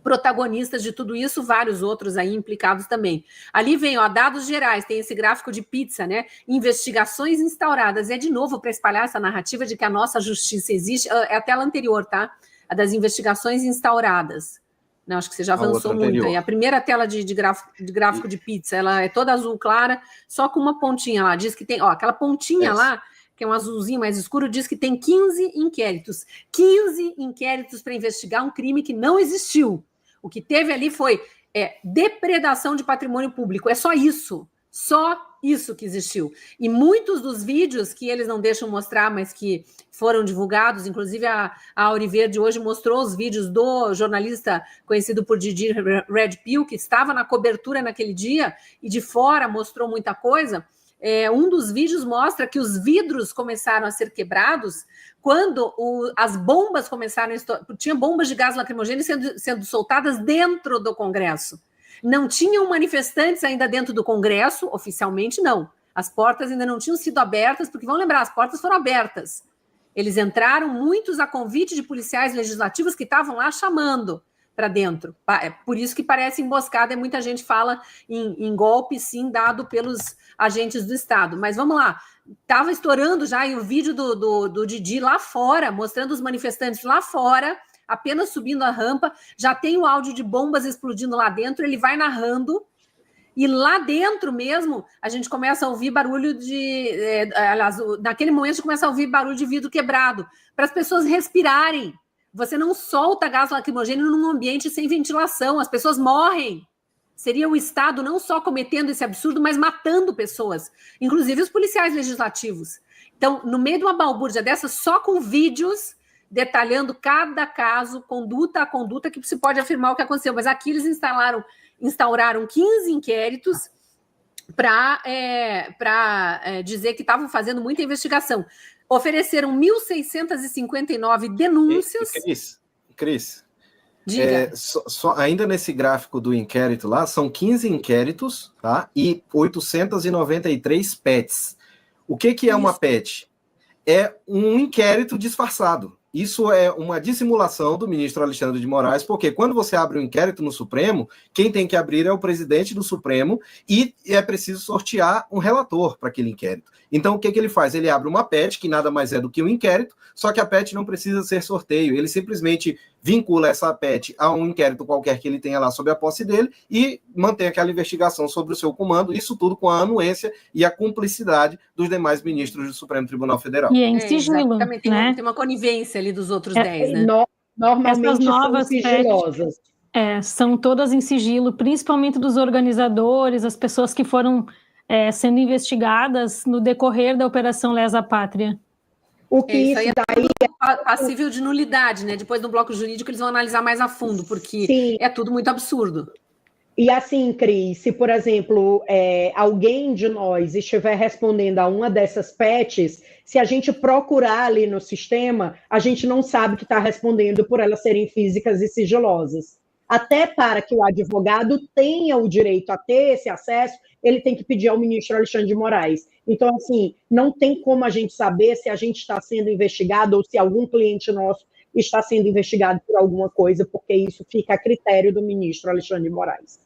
protagonistas de tudo isso, vários outros aí implicados também. Ali vem, dados gerais, tem esse gráfico de pizza, né? Investigações instauradas. É de novo para espalhar essa narrativa de que a nossa justiça existe. É a tela anterior, tá? A das investigações instauradas. Não, acho que você já avançou muito aí. A primeira tela de gráfico de pizza, ela é toda azul clara, só com uma pontinha lá. Diz que tem, aquela pontinha lá, que é um azulzinho mais escuro, diz que tem 15 inquéritos. 15 inquéritos para investigar um crime que não existiu. O que teve ali foi depredação de patrimônio público. É só isso. Só isso que existiu. E muitos dos vídeos que eles não deixam mostrar, mas que foram divulgados, inclusive a Auriverde hoje mostrou os vídeos do jornalista conhecido por Didi Red Pill, que estava na cobertura naquele dia, e de fora mostrou muita coisa. Um dos vídeos mostra que os vidros começaram a ser quebrados quando as bombas começaram a estourar. Tinha bombas de gás lacrimogêneo sendo soltadas dentro do Congresso. Não tinham manifestantes ainda dentro do Congresso, oficialmente não. As portas ainda não tinham sido abertas, porque, vamos lembrar, as portas foram abertas. Eles entraram, muitos a convite de policiais legislativos que estavam lá chamando para dentro. É por isso que parece emboscada, e muita gente fala em golpe, sim, dado pelos agentes do Estado. Mas vamos lá, estava estourando já o vídeo do Didi lá fora, mostrando os manifestantes lá fora, apenas subindo a rampa, já tem o áudio de bombas explodindo lá dentro, ele vai narrando, e lá dentro mesmo, a gente começa a ouvir barulho naquele momento a gente começa a ouvir barulho de vidro quebrado, para as pessoas respirarem. Você não solta gás lacrimogêneo num ambiente sem ventilação, as pessoas morrem. Seria o Estado não só cometendo esse absurdo, mas matando pessoas, inclusive os policiais legislativos. Então, no meio de uma balbúrdia dessa, só com vídeos detalhando cada caso, conduta a conduta, que se pode afirmar o que aconteceu. Mas aqui eles instauraram 15 inquéritos para dizer que estavam fazendo muita investigação. Ofereceram 1.659 denúncias. Cris, diga. Ainda nesse gráfico do inquérito lá, são 15 inquéritos, tá? E 893 PETs. O que é uma PET? É um inquérito disfarçado. Isso é uma dissimulação do ministro Alexandre de Moraes, porque quando você abre um inquérito no Supremo, quem tem que abrir é o presidente do Supremo e é preciso sortear um relator para aquele inquérito. Então, o que ele faz? Ele abre uma PET, que nada mais é do que um inquérito, só que a PET não precisa ser sorteio. Ele simplesmente vincula essa PET a um inquérito qualquer que ele tenha lá sob a posse dele e mantém aquela investigação sobre o seu comando, isso tudo com a anuência e a cumplicidade dos demais ministros do Supremo Tribunal Federal. E em sigilo, né? Tem uma conivência ali dos outros 10, né? Normalmente são sigilosas. São todas em sigilo, principalmente dos organizadores, as pessoas que foram sendo investigadas no decorrer da Operação Lesa Pátria. O que isso aí é passível de nulidade, né? Depois do bloco jurídico eles vão analisar mais a fundo, porque é tudo muito absurdo. E assim, Cris, se, por exemplo, alguém de nós estiver respondendo a uma dessas PETs, se a gente procurar ali no sistema, a gente não sabe que está respondendo por elas serem físicas e sigilosas. Até para que o advogado tenha o direito a ter esse acesso, ele tem que pedir ao ministro Alexandre de Moraes. Então, assim, não tem como a gente saber se a gente está sendo investigado ou se algum cliente nosso está sendo investigado por alguma coisa, porque isso fica a critério do ministro Alexandre de Moraes.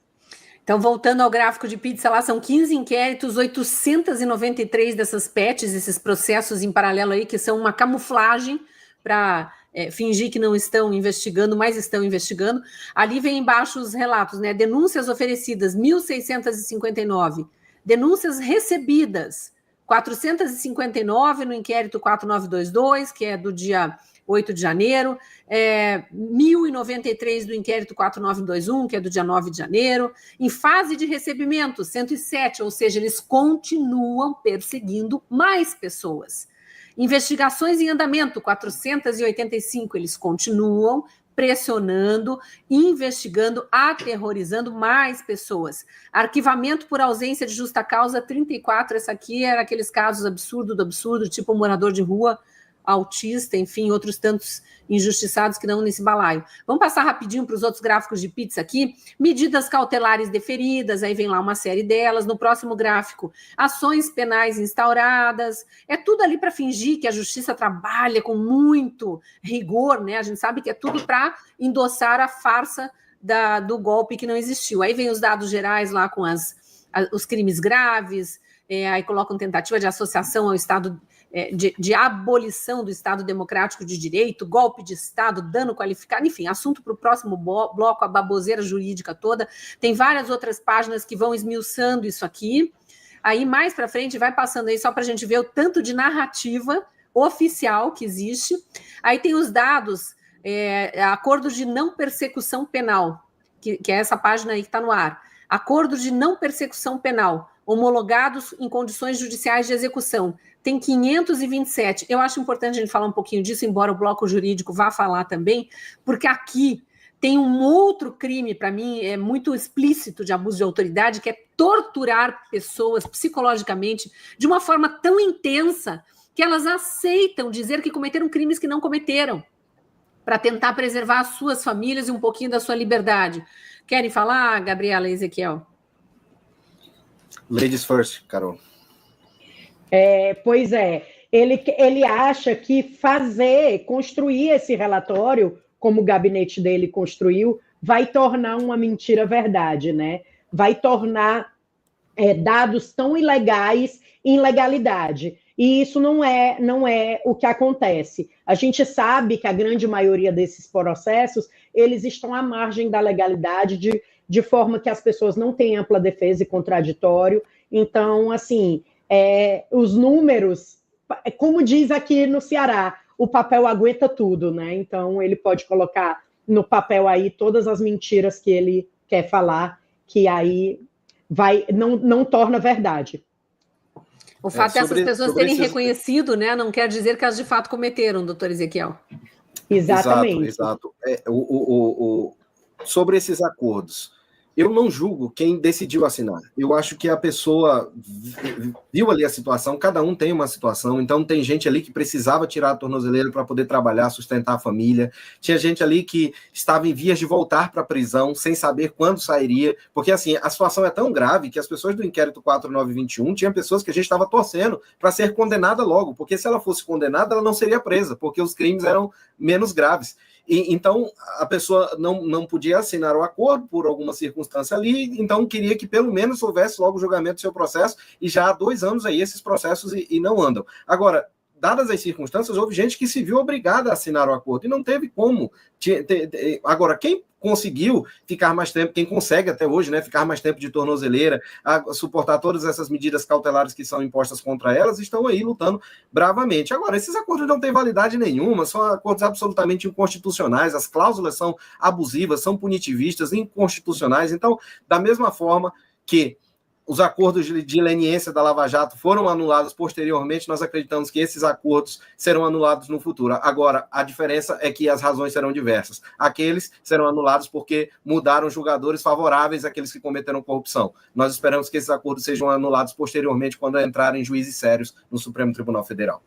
Então, voltando ao gráfico de pizza, lá são 15 inquéritos, 893 dessas PETs, esses processos em paralelo aí, que são uma camuflagem para fingir que não estão investigando, mas estão investigando. Ali vem embaixo os relatos, né? Denúncias oferecidas, 1.659. Denúncias recebidas, 459 no inquérito 4922, que é do dia 8 de janeiro, 1.093 do inquérito 4921, que é do dia 9 de janeiro, em fase de recebimento, 107, ou seja, eles continuam perseguindo mais pessoas. Investigações em andamento, 485, eles continuam pressionando, investigando, aterrorizando mais pessoas. Arquivamento por ausência de justa causa, 34, essa aqui era aqueles casos absurdo do absurdo, tipo morador de rua, autista, enfim, outros tantos injustiçados que não nesse balaio. Vamos passar rapidinho para os outros gráficos de pizza aqui. Medidas cautelares deferidas, aí vem lá uma série delas. No próximo gráfico, ações penais instauradas. É tudo ali para fingir que a justiça trabalha com muito rigor, né? A gente sabe que é tudo para endossar a farsa do golpe que não existiu. Aí vem os dados gerais lá com os crimes graves, aí colocam tentativa de associação ao Estado, de abolição do Estado Democrático de Direito, golpe de Estado, dano qualificado, enfim, assunto para o próximo bloco, a baboseira jurídica toda. Tem várias outras páginas que vão esmiuçando isso aqui. Aí, mais para frente, vai passando aí só para a gente ver o tanto de narrativa oficial que existe. Aí tem os dados, acordos de não persecução penal, que é essa página aí que está no ar. Acordos de não persecução penal, homologados em condições judiciais de execução. Tem 527. Eu acho importante a gente falar um pouquinho disso, embora o bloco jurídico vá falar também, porque aqui tem um outro crime, para mim, muito explícito de abuso de autoridade, que é torturar pessoas psicologicamente de uma forma tão intensa que elas aceitam dizer que cometeram crimes que não cometeram, para tentar preservar as suas famílias e um pouquinho da sua liberdade. Querem falar, Gabriela e Ezequiel? Ladies first, Carol. Pois é, ele acha que construir esse relatório, como o gabinete dele construiu, vai tornar uma mentira verdade, né? Vai tornar dados tão ilegais em legalidade. E isso não é o que acontece. A gente sabe que a grande maioria desses processos, eles estão à margem da legalidade, de forma que as pessoas não têm ampla defesa e contraditório. Então, assim, os números, como diz aqui no Ceará, o papel aguenta tudo, né? Então, ele pode colocar no papel aí todas as mentiras que ele quer falar, que aí não torna verdade. O fato dessas pessoas terem reconhecido, né, não quer dizer que elas de fato cometeram, doutor Ezequiel. Exatamente. Exato. Sobre esses acordos, eu não julgo quem decidiu assinar. Eu acho que a pessoa viu ali a situação, cada um tem uma situação, então tem gente ali que precisava tirar a tornozeleira para poder trabalhar, sustentar a família, tinha gente ali que estava em vias de voltar para a prisão, sem saber quando sairia, porque assim, a situação é tão grave que as pessoas do inquérito 4921, tinha pessoas que a gente estava torcendo para ser condenada logo, porque se ela fosse condenada, ela não seria presa, porque os crimes eram menos graves. Então, a pessoa não podia assinar o acordo por alguma circunstância ali, então queria que pelo menos houvesse logo o julgamento do seu processo, e já há 2 anos aí esses processos e não andam. Agora, dadas as circunstâncias, houve gente que se viu obrigada a assinar o acordo, e não teve como. Agora, quem conseguiu ficar mais tempo, quem consegue até hoje, né, ficar mais tempo de tornozeleira, suportar todas essas medidas cautelares que são impostas contra elas, estão aí lutando bravamente. Agora, esses acordos não têm validade nenhuma, são acordos absolutamente inconstitucionais, as cláusulas são abusivas, são punitivistas, inconstitucionais. Então, da mesma forma que os acordos de leniência da Lava Jato foram anulados posteriormente, nós acreditamos que esses acordos serão anulados no futuro. Agora, a diferença é que as razões serão diversas. Aqueles serão anulados porque mudaram julgadores favoráveis àqueles que cometeram corrupção. Nós esperamos que esses acordos sejam anulados posteriormente quando entrarem juízes sérios no Supremo Tribunal Federal.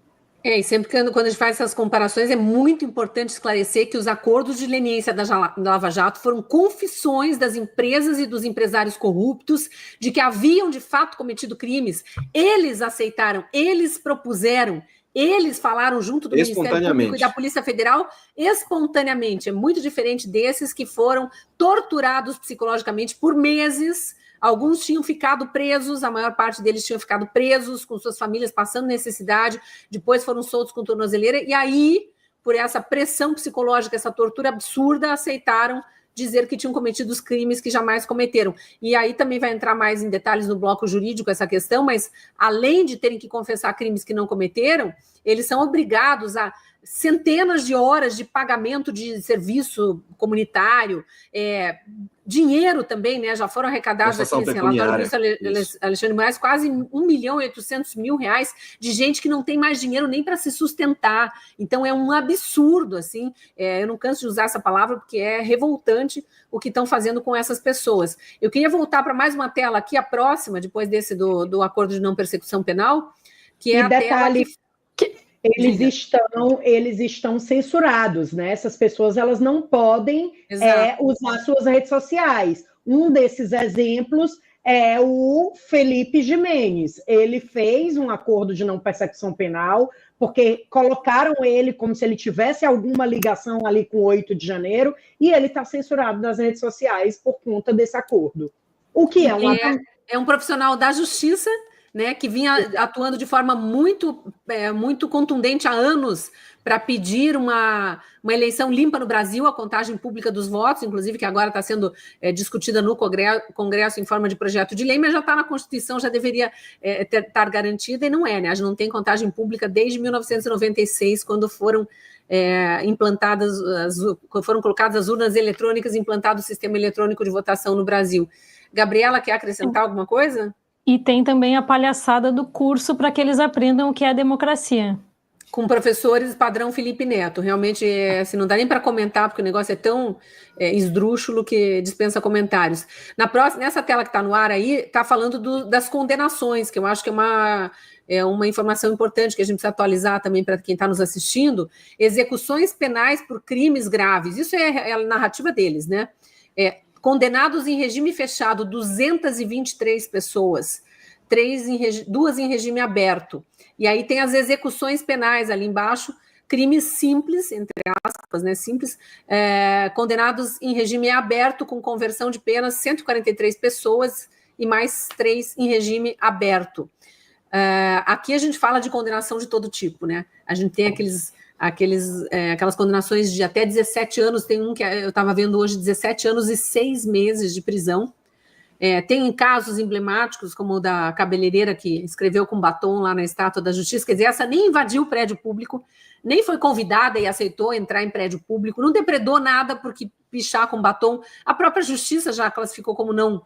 E sempre quando a gente faz essas comparações, é muito importante esclarecer que os acordos de leniência da Lava Jato foram confissões das empresas e dos empresários corruptos de que haviam, de fato, cometido crimes. Eles aceitaram, eles propuseram, eles falaram junto do Ministério Público e da Polícia Federal espontaneamente. É muito diferente desses que foram torturados psicologicamente por meses Alguns tinham ficado presos, a maior parte deles tinham ficado presos, com suas famílias passando necessidade, depois foram soltos com tornozeleira, e aí, por essa pressão psicológica, essa tortura absurda, aceitaram dizer que tinham cometido os crimes que jamais cometeram. E aí também vai entrar mais em detalhes no bloco jurídico essa questão, mas além de terem que confessar crimes que não cometeram, eles são obrigados a centenas de horas de pagamento de serviço comunitário, dinheiro também, né? Já foram arrecadados aqui nesse relatório do Alexandre Moraes quase 1.800.000 reais de gente que não tem mais dinheiro nem para se sustentar. Então é um absurdo, assim. Eu não canso de usar essa palavra porque é revoltante o que estão fazendo com essas pessoas. Eu queria voltar para mais uma tela aqui, a próxima, depois desse do acordo de não persecução penal, que é a detalhe, tela que eles estão censurados, né? Essas pessoas elas não podem usar suas redes sociais. Um desses exemplos é o Felipe Jimenez. Ele fez um acordo de não persecução penal, porque colocaram ele como se ele tivesse alguma ligação ali com o 8 de janeiro, e ele está censurado nas redes sociais por conta desse acordo. O que é um profissional da justiça, né, que vinha atuando de forma muito contundente há anos para pedir uma eleição limpa no Brasil, a contagem pública dos votos, inclusive, que agora está sendo discutida no Congresso em forma de projeto de lei, mas já está na Constituição, já deveria estar garantida, e não é, né? A gente não tem contagem pública desde 1996, quando foram foram colocadas as urnas eletrônicas, implantado o sistema eletrônico de votação no Brasil. Gabriela, quer acrescentar alguma coisa? E tem também a palhaçada do curso para que eles aprendam o que é a democracia. Com professores padrão Felipe Neto. Realmente, assim, não dá nem para comentar, porque o negócio é tão esdrúxulo que dispensa comentários. Nessa tela que está no ar aí, está falando das condenações, que eu acho que é uma informação importante que a gente precisa atualizar também para quem está nos assistindo. Execuções penais por crimes graves. Isso é a narrativa deles, né? Condenados em regime fechado, 223 pessoas, 2 em regime aberto. E aí tem as execuções penais ali embaixo, crimes simples, entre aspas, né, simples, condenados em regime aberto com conversão de penas, 143 pessoas e mais 3 em regime aberto. Aqui a gente fala de condenação de todo tipo, né? A gente tem aquelas condenações de até 17 anos, tem um que eu estava vendo hoje, 17 anos e 6 meses de prisão. Tem casos emblemáticos, como o da cabeleireira que escreveu com batom lá na Estátua da Justiça, quer dizer, essa nem invadiu o prédio público, nem foi convidada e aceitou entrar em prédio público, não depredou nada porque pichar com batom. A própria Justiça já classificou como não.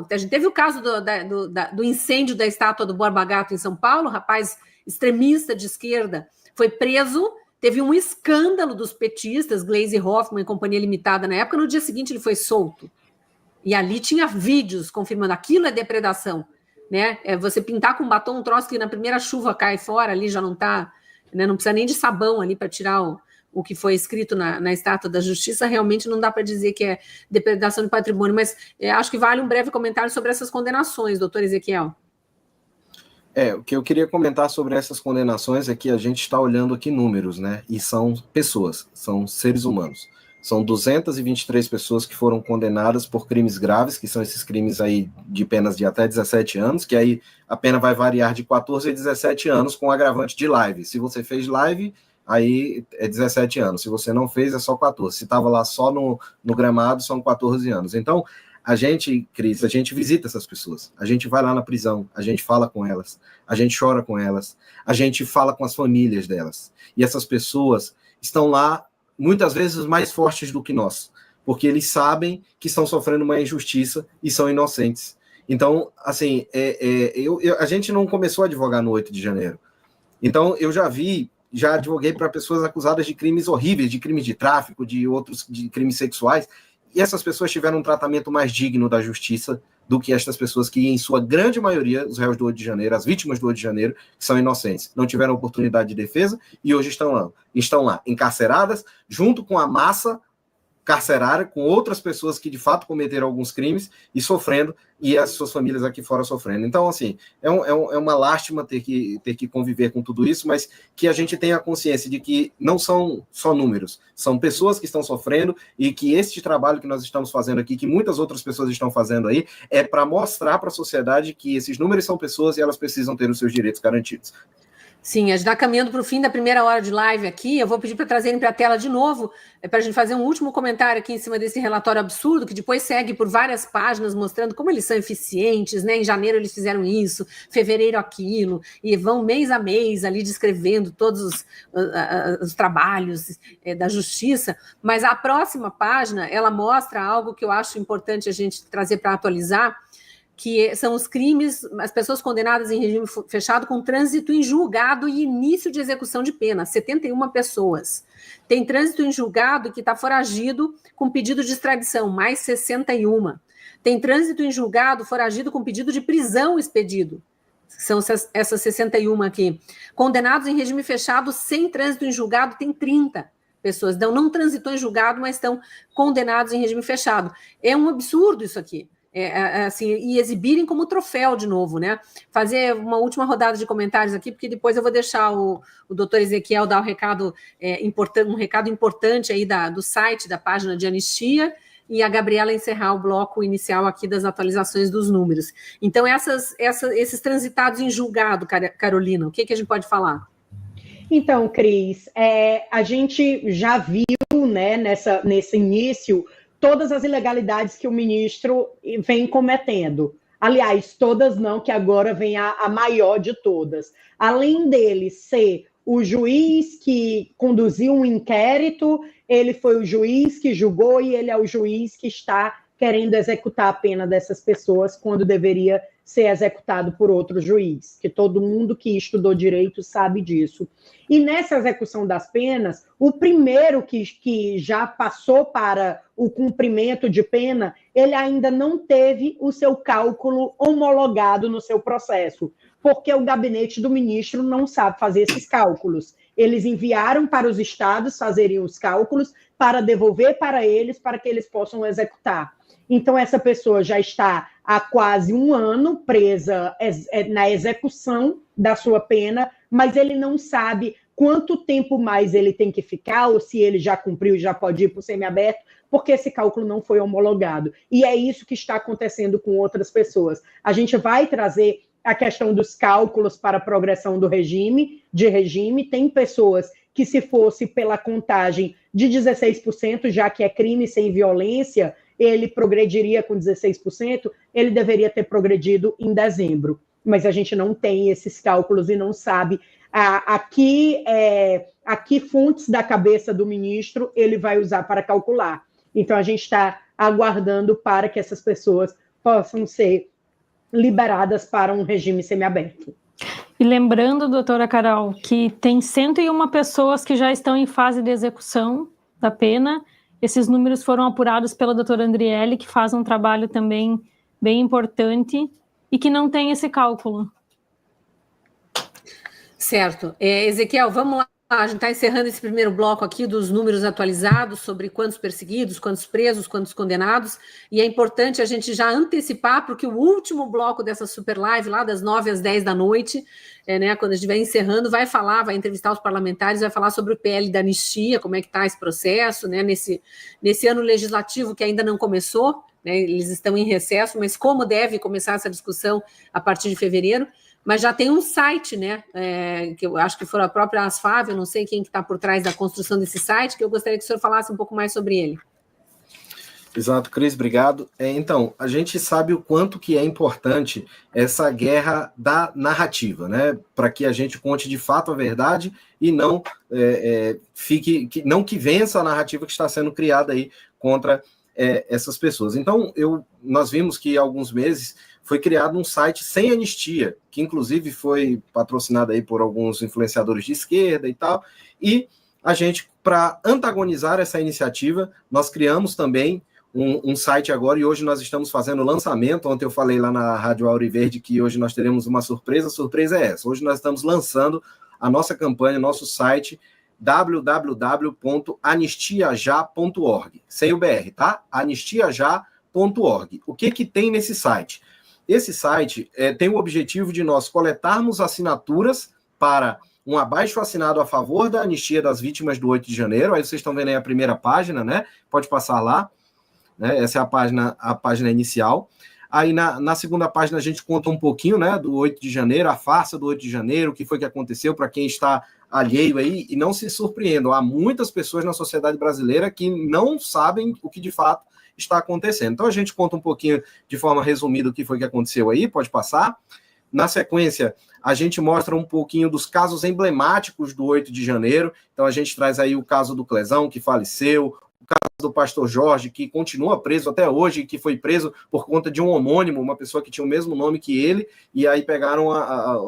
A gente teve o caso do incêndio da Estátua do Borba Gato em São Paulo, rapaz extremista de esquerda, foi preso, teve um escândalo dos petistas, Gleisi Hoffmann e Companhia Limitada na época, no dia seguinte ele foi solto. E ali tinha vídeos confirmando aquilo é depredação, né? Você pintar com batom um troço que na primeira chuva cai fora, ali já não está, né? Não precisa nem de sabão ali para tirar o que foi escrito na Estátua da Justiça, realmente não dá para dizer que é depredação de patrimônio, mas acho que vale um breve comentário sobre essas condenações, doutor Ezequiel. O que eu queria comentar sobre essas condenações é que a gente está olhando aqui números, né? E são pessoas, são seres humanos. São 223 pessoas que foram condenadas por crimes graves, que são esses crimes aí de penas de até 17 anos, que aí a pena vai variar de 14 a 17 anos com agravante de live. Se você fez live, aí é 17 anos. Se você não fez, é só 14. Se estava lá só no gramado, são 14 anos. Então, a gente, Cris, a gente visita essas pessoas, a gente vai lá na prisão, a gente fala com elas, a gente chora com elas, a gente fala com as famílias delas. E essas pessoas estão lá, muitas vezes, mais fortes do que nós, porque eles sabem que estão sofrendo uma injustiça e são inocentes. Então, assim, a gente não começou a advogar no 8 de janeiro. Então, eu já advoguei para pessoas acusadas de crimes horríveis, de crimes de tráfico, de crimes sexuais, e essas pessoas tiveram um tratamento mais digno da justiça do que estas pessoas que, em sua grande maioria, os réus do 8 de janeiro, as vítimas do 8 de janeiro, que são inocentes, não tiveram oportunidade de defesa e hoje estão lá encarceradas, junto com a massa carcerária, com outras pessoas que de fato cometeram alguns crimes e sofrendo, e as suas famílias aqui fora sofrendo. Então, assim, é uma lástima ter que conviver com tudo isso, mas que a gente tenha a consciência de que não são só números, são pessoas que estão sofrendo, e que este trabalho que nós estamos fazendo aqui, que muitas outras pessoas estão fazendo aí, é para mostrar para a sociedade que esses números são pessoas e elas precisam ter os seus direitos garantidos. Sim, a gente está caminhando para o fim da primeira hora de live aqui. Eu vou pedir para trazerem para a tela de novo, para a gente fazer um último comentário aqui em cima desse relatório absurdo, que depois segue por várias páginas mostrando como eles são eficientes, né? Em janeiro eles fizeram isso, fevereiro aquilo, e vão mês a mês ali descrevendo todos os trabalhos da justiça. Mas a próxima página, ela mostra algo que eu acho importante a gente trazer para atualizar, que são os crimes, as pessoas condenadas em regime fechado com trânsito em julgado e início de execução de pena, 71 pessoas. Tem trânsito em julgado que está foragido com pedido de extradição, mais 61. Tem trânsito em julgado foragido com pedido de prisão expedido, são essas 61 aqui. Condenados em regime fechado sem trânsito em julgado, tem 30 pessoas. Então, não transitou em julgado, mas estão condenados em regime fechado. É um absurdo isso aqui. Assim, e exibirem como troféu de novo, né? Fazer uma última rodada de comentários aqui, porque depois eu vou deixar o doutor Ezequiel dar um recado importante aí do site, da página de anistia, e a Gabriela encerrar o bloco inicial aqui das atualizações dos números. Então, esses transitados em julgado, Carolina, o que a gente pode falar? Então, Cris, a gente já viu, né, nesse início, todas as ilegalidades que o ministro vem cometendo. Aliás, todas não, que agora vem a maior de todas. Além dele ser o juiz que conduziu um inquérito, ele foi o juiz que julgou e ele é o juiz que está querendo executar a pena dessas pessoas quando deveria ser executado por outro juiz, que todo mundo que estudou direito sabe disso. E nessa execução das penas, o primeiro que já passou para o cumprimento de pena, ele ainda não teve o seu cálculo homologado no seu processo, porque o gabinete do ministro não sabe fazer esses cálculos. Eles enviaram para os estados fazerem os cálculos para devolver para eles, para que eles possam executar. Então, essa pessoa já está há quase um ano presa na execução da sua pena, mas ele não sabe quanto tempo mais ele tem que ficar, ou se ele já cumpriu e já pode ir para o semiaberto, porque esse cálculo não foi homologado. E é isso que está acontecendo com outras pessoas. A gente vai trazer a questão dos cálculos para a progressão do regime. Tem pessoas que, se fosse pela contagem de 16%, já que é crime sem violência, ele progrediria com 16%, ele deveria ter progredido em dezembro. Mas a gente não tem esses cálculos e não sabe a que fontes da cabeça do ministro ele vai usar para calcular. Então, a gente está aguardando para que essas pessoas possam ser liberadas para um regime semiaberto. E lembrando, doutora Carol, que tem 101 pessoas que já estão em fase de execução da pena. Esses números foram apurados pela doutora Andriele, que faz um trabalho também bem importante e que não tem esse cálculo. Certo. Ezequiel, vamos lá. A gente está encerrando esse primeiro bloco aqui dos números atualizados sobre quantos perseguidos, quantos presos, quantos condenados, e é importante a gente já antecipar, porque o último bloco dessa super live, lá das 9 às 10 da noite, né, quando a gente estiver encerrando, vai entrevistar os parlamentares, vai falar sobre o PL da anistia, como é que está esse processo, né, nesse ano legislativo que ainda não começou, né, eles estão em recesso, mas como deve começar essa discussão a partir de fevereiro. Mas já tem um site, né, que eu acho que foi a própria Asfav, eu não sei quem que está por trás da construção desse site, que eu gostaria que o senhor falasse um pouco mais sobre ele. Exato, Cris, obrigado. Então, a gente sabe o quanto que é importante essa guerra da narrativa, né, para que a gente conte de fato a verdade e não que vença a narrativa que está sendo criada aí contra essas pessoas. Então, nós vimos que há alguns meses foi criado um site sem anistia, que inclusive foi patrocinado aí por alguns influenciadores de esquerda e tal, e a gente, para antagonizar essa iniciativa, nós criamos também um site agora, e hoje nós estamos fazendo o lançamento. Ontem eu falei lá na Rádio Auriverde que hoje nós teremos uma surpresa, a surpresa é essa, hoje nós estamos lançando a nossa campanha, nosso site www.anistiaja.org, sem o BR, tá? anistiaja.org. O que tem nesse site? Esse site tem o objetivo de nós coletarmos assinaturas para um abaixo-assinado a favor da anistia das vítimas do 8 de janeiro. Aí vocês estão vendo aí a primeira página, né? Pode passar lá, né? Essa é a página inicial. Aí na segunda página a gente conta um pouquinho, né, do 8 de janeiro, a farsa do 8 de janeiro, o que foi que aconteceu, para quem está alheio aí, e não se surpreendam, há muitas pessoas na sociedade brasileira que não sabem o que de fato está acontecendo. Então a gente conta um pouquinho de forma resumida o que foi que aconteceu aí, pode passar. Na sequência, a gente mostra um pouquinho dos casos emblemáticos do 8 de janeiro. Então a gente traz aí o caso do Clezão, que faleceu, o caso do pastor Jorge, que continua preso até hoje, que foi preso por conta de um homônimo, uma pessoa que tinha o mesmo nome que ele, e aí pegaram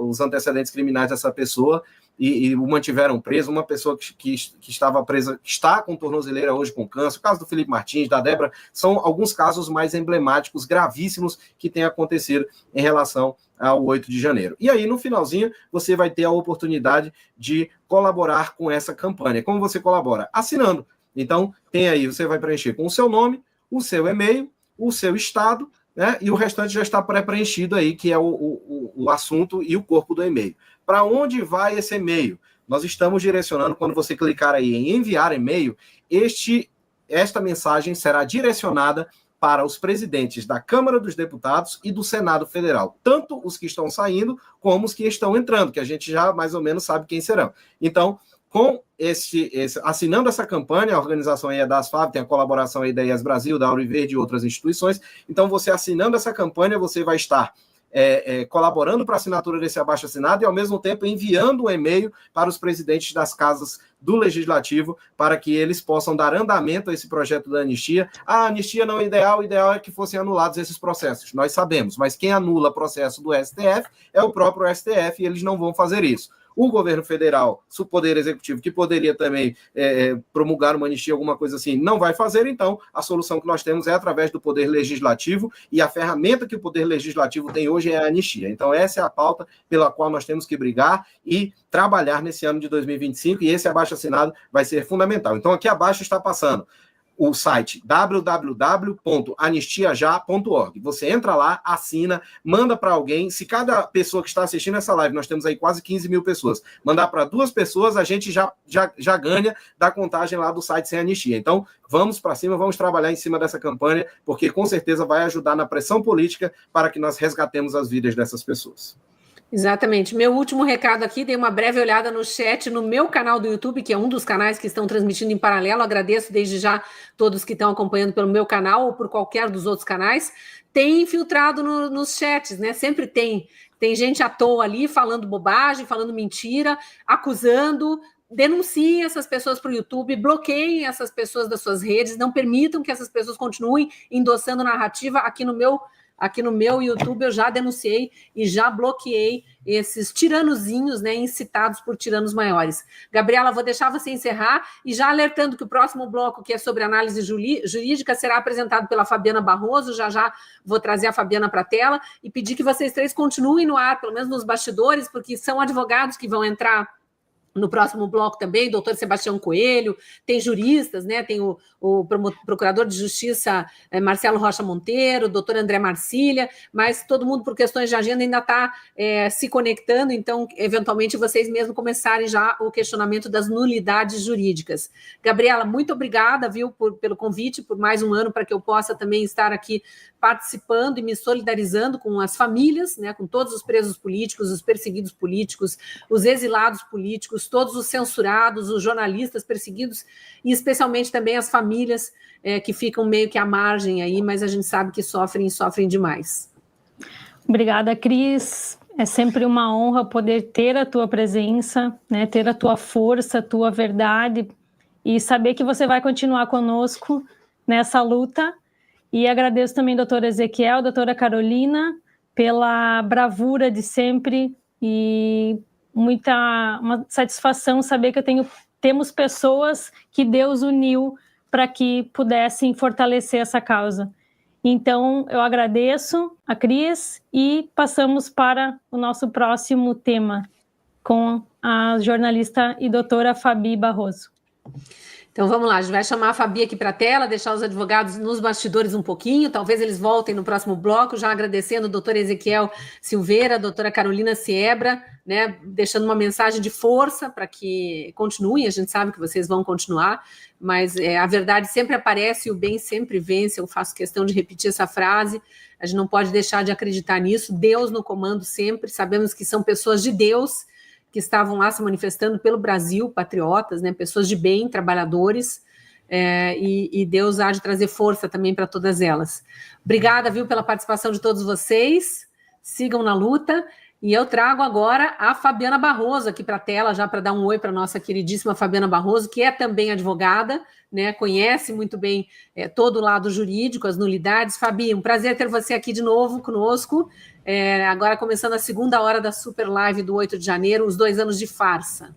os antecedentes criminais dessa pessoa e o mantiveram preso. Uma pessoa que estava presa, está com tornozeleira hoje com câncer. O caso do Felipe Martins, da Débora, são alguns casos mais emblemáticos, gravíssimos, que têm acontecido em relação ao 8 de janeiro. E aí, no finalzinho, você vai ter a oportunidade de colaborar com essa campanha. Como você colabora? Assinando. Então, tem aí, você vai preencher com o seu nome, o seu e-mail, o seu estado, né? E o restante já está pré-preenchido aí, que é o assunto e o corpo do e-mail. Para onde vai esse e-mail? Nós estamos direcionando, quando você clicar aí em enviar e-mail, esta mensagem será direcionada para os presidentes da Câmara dos Deputados e do Senado Federal, tanto os que estão saindo como os que estão entrando, que a gente já mais ou menos sabe quem serão. Então, com assinando essa campanha, a organização aí é da ASFAB, tem a colaboração aí da IES Brasil, da Auro Verde e outras instituições. Então, você assinando essa campanha, você vai estar colaborando para a assinatura desse abaixo-assinado e, ao mesmo tempo, enviando um e-mail para os presidentes das casas do Legislativo para que eles possam dar andamento a esse projeto da anistia. A anistia não é ideal, o ideal é que fossem anulados esses processos, nós sabemos, mas quem anula processo do STF é o próprio STF e eles não vão fazer isso. O governo federal, o poder executivo, que poderia também promulgar uma anistia, alguma coisa assim, não vai fazer. Então, a solução que nós temos é através do poder legislativo, e a ferramenta que o poder legislativo tem hoje é a anistia. Então, essa é a pauta pela qual nós temos que brigar e trabalhar nesse ano de 2025, e esse abaixo-assinado vai ser fundamental. Então, aqui abaixo está passando o site www.anistiaja.org. Você entra lá, assina, manda para alguém. Se cada pessoa que está assistindo essa live, nós temos aí quase 15 mil pessoas, mandar para 2 pessoas, a gente já ganha da contagem lá do site Sem Anistia. Então, vamos para cima, vamos trabalhar em cima dessa campanha, porque com certeza vai ajudar na pressão política para que nós resgatemos as vidas dessas pessoas. Exatamente. Meu último recado aqui, dei uma breve olhada no chat, no meu canal do YouTube, que é um dos canais que estão transmitindo em paralelo. Agradeço desde já todos que estão acompanhando pelo meu canal ou por qualquer dos outros canais. Tem infiltrado nos chats, né? Sempre tem. Tem gente à toa ali falando bobagem, falando mentira, acusando. Denunciem essas pessoas para o YouTube, bloqueiem essas pessoas das suas redes, não permitam que essas pessoas continuem endossando narrativa. Aqui no meu YouTube eu já denunciei e já bloqueei esses tiranozinhos, né, incitados por tiranos maiores. Gabriela, vou deixar você encerrar e já alertando que o próximo bloco, que é sobre análise jurídica, será apresentado pela Fabiana Barroso. Já vou trazer a Fabiana para a tela e pedir que vocês três continuem no ar, pelo menos nos bastidores, porque são advogados que vão entrar no próximo bloco também, doutor Sebastião Coelho, tem juristas, né? Tem o procurador de justiça Marcelo Rocha Monteiro, doutor André Marcília, mas todo mundo, por questões de agenda, ainda está se conectando, então, eventualmente, vocês mesmos começarem já o questionamento das nulidades jurídicas. Gabriela, muito obrigada, viu, pelo convite, por mais um ano, para que eu possa também estar aqui participando e me solidarizando com as famílias, né, com todos os presos políticos, os perseguidos políticos, os exilados políticos, todos os censurados, os jornalistas perseguidos, e especialmente também as famílias que ficam meio que à margem aí, mas a gente sabe que sofrem demais. Obrigada, Cris. É sempre uma honra poder ter a tua presença, né, ter a tua força, a tua verdade, e saber que você vai continuar conosco nessa luta. E agradeço também ao doutor Ezequiel, doutora Carolina, pela bravura de sempre, e uma satisfação saber que temos pessoas que Deus uniu para que pudessem fortalecer essa causa. Então, eu agradeço a Cris e passamos para o nosso próximo tema. com a jornalista e doutora Fabi Barroso. Então vamos lá, a gente vai chamar a Fabi aqui para a tela, deixar os advogados nos bastidores um pouquinho, talvez eles voltem no próximo bloco, já agradecendo o doutor Ezequiel Silveira, a doutora Carolina Siebra, né, deixando uma mensagem de força para que continuem, a gente sabe que vocês vão continuar, mas a verdade sempre aparece e o bem sempre vence, eu faço questão de repetir essa frase, a gente não pode deixar de acreditar nisso, Deus no comando sempre, sabemos que são pessoas de Deus, que estavam lá se manifestando pelo Brasil, patriotas, né, pessoas de bem, trabalhadores, e Deus há de trazer força também para todas elas. Obrigada, viu, pela participação de todos vocês, sigam na luta, e eu trago agora a Fabiana Barroso aqui para a tela, já para dar um oi para a nossa queridíssima Fabiana Barroso, que é também advogada, né, conhece muito bem todo o lado jurídico, as nulidades. Fabi, um prazer ter você aqui de novo conosco, agora começando a segunda hora da super live do 8 de janeiro, os 2 anos de farsa.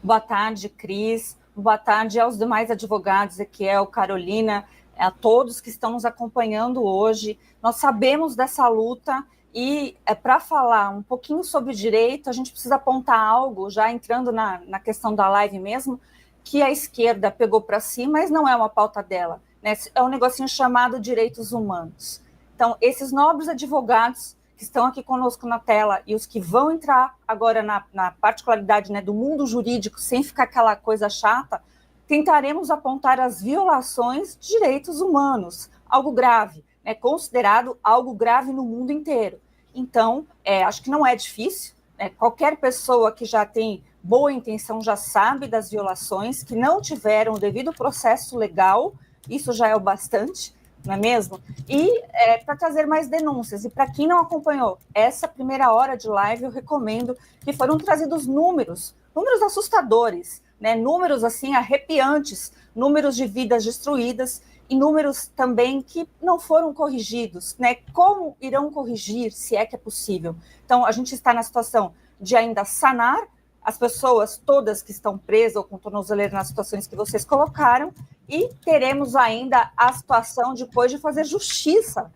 Boa tarde, Cris, boa tarde aos demais advogados, Ezequiel, Carolina, a todos que estão nos acompanhando hoje. Nós sabemos dessa luta e para falar um pouquinho sobre direito, a gente precisa apontar algo, já entrando na questão da live mesmo, que a esquerda pegou para si, mas não é uma pauta dela, né? É um negocinho chamado direitos humanos. Então, esses nobres advogados que estão aqui conosco na tela e os que vão entrar agora na particularidade, né, do mundo jurídico, sem ficar aquela coisa chata, tentaremos apontar as violações de direitos humanos, algo grave, né, considerado algo grave no mundo inteiro. Então, acho que não é difícil, né, qualquer pessoa que já tem boa intenção já sabe das violações, que não tiveram o devido processo legal, isso já é o bastante, não é mesmo? E para trazer mais denúncias, e para quem não acompanhou essa primeira hora de live, eu recomendo que foram trazidos números assustadores, né? Números assim arrepiantes, números de vidas destruídas e números também que não foram corrigidos, né? Como irão corrigir, se é que é possível? Então, a gente está na situação de ainda sanar as pessoas todas que estão presas ou com tornozeleira nas situações que vocês colocaram, e teremos ainda a situação depois de fazer justiça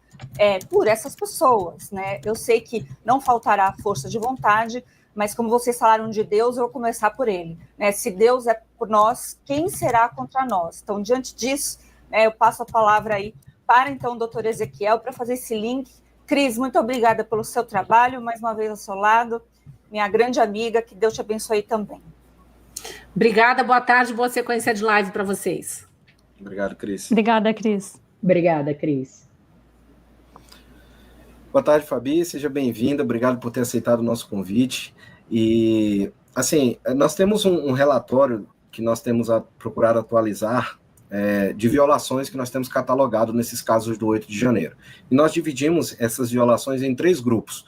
por essas pessoas, né? Eu sei que não faltará força de vontade, mas como vocês falaram de Deus, eu vou começar por ele, né? Se Deus é por nós, quem será contra nós? Então, diante disso, né, eu passo a palavra aí para, então, o doutor Ezequiel, para fazer esse link. Cris, muito obrigada pelo seu trabalho, mais uma vez ao seu lado, minha grande amiga, que Deus te abençoe também. Obrigada, boa tarde, boa sequência de live para vocês. Obrigado, Cris. Obrigada, Cris. Obrigada, Cris. Boa tarde, Fabi, seja bem-vinda, obrigado por ter aceitado o nosso convite. E, assim, nós temos um relatório que nós temos procurado atualizar de violações que nós temos catalogado nesses casos do 8 de janeiro. E nós dividimos essas violações em 3 grupos.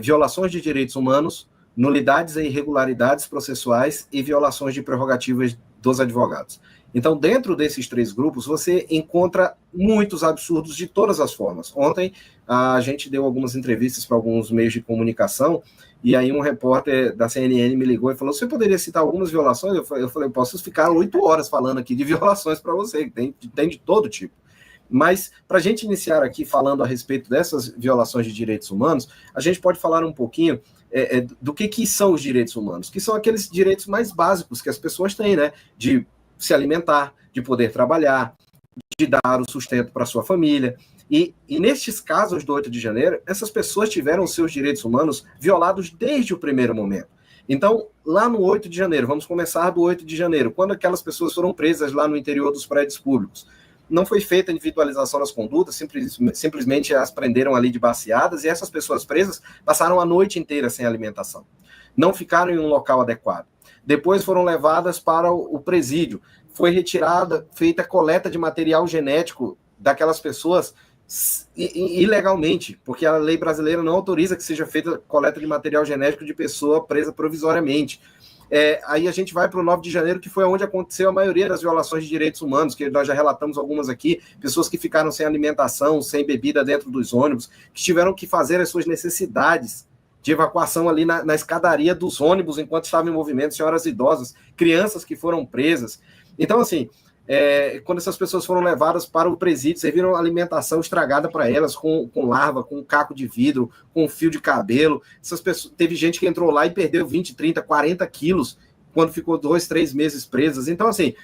Violações de direitos humanos, nulidades e irregularidades processuais e violações de prerrogativas dos advogados. Então, dentro desses 3 grupos, você encontra muitos absurdos de todas as formas. Ontem, a gente deu algumas entrevistas para alguns meios de comunicação, e aí um repórter da CNN me ligou e falou, você poderia citar algumas violações? Eu falei, eu posso ficar 8 horas falando aqui de violações para você, tem de todo tipo. Mas, para a gente iniciar aqui falando a respeito dessas violações de direitos humanos, a gente pode falar um pouquinho do que são os direitos humanos, que são aqueles direitos mais básicos que as pessoas têm, né? De se alimentar, de poder trabalhar, de dar o sustento para sua família. E nestes casos do 8 de janeiro, essas pessoas tiveram seus direitos humanos violados desde o primeiro momento. Então, lá no 8 de janeiro, vamos começar do 8 de janeiro, quando aquelas pessoas foram presas lá no interior dos prédios públicos. Não foi feita a individualização das condutas, simplesmente as prenderam ali de baseadas, e essas pessoas presas passaram a noite inteira sem alimentação. Não ficaram em um local adequado. Depois foram levadas para o presídio. Foi feita coleta de material genético daquelas pessoas ilegalmente, porque a lei brasileira não autoriza que seja feita coleta de material genético de pessoa presa provisoriamente. Aí a gente vai para o 9 de janeiro, que foi onde aconteceu a maioria das violações de direitos humanos, que nós já relatamos algumas aqui, pessoas que ficaram sem alimentação, sem bebida dentro dos ônibus, que tiveram que fazer as suas necessidades de evacuação ali na escadaria dos ônibus, enquanto estavam em movimento, senhoras idosas, crianças que foram presas. Então, assim, quando essas pessoas foram levadas para o presídio, serviram alimentação estragada para elas, com larva, com caco de vidro, com fio de cabelo. Essas pessoas, teve gente que entrou lá e perdeu 20, 30, 40 quilos quando ficou 2, 3 meses presas. Então, assim,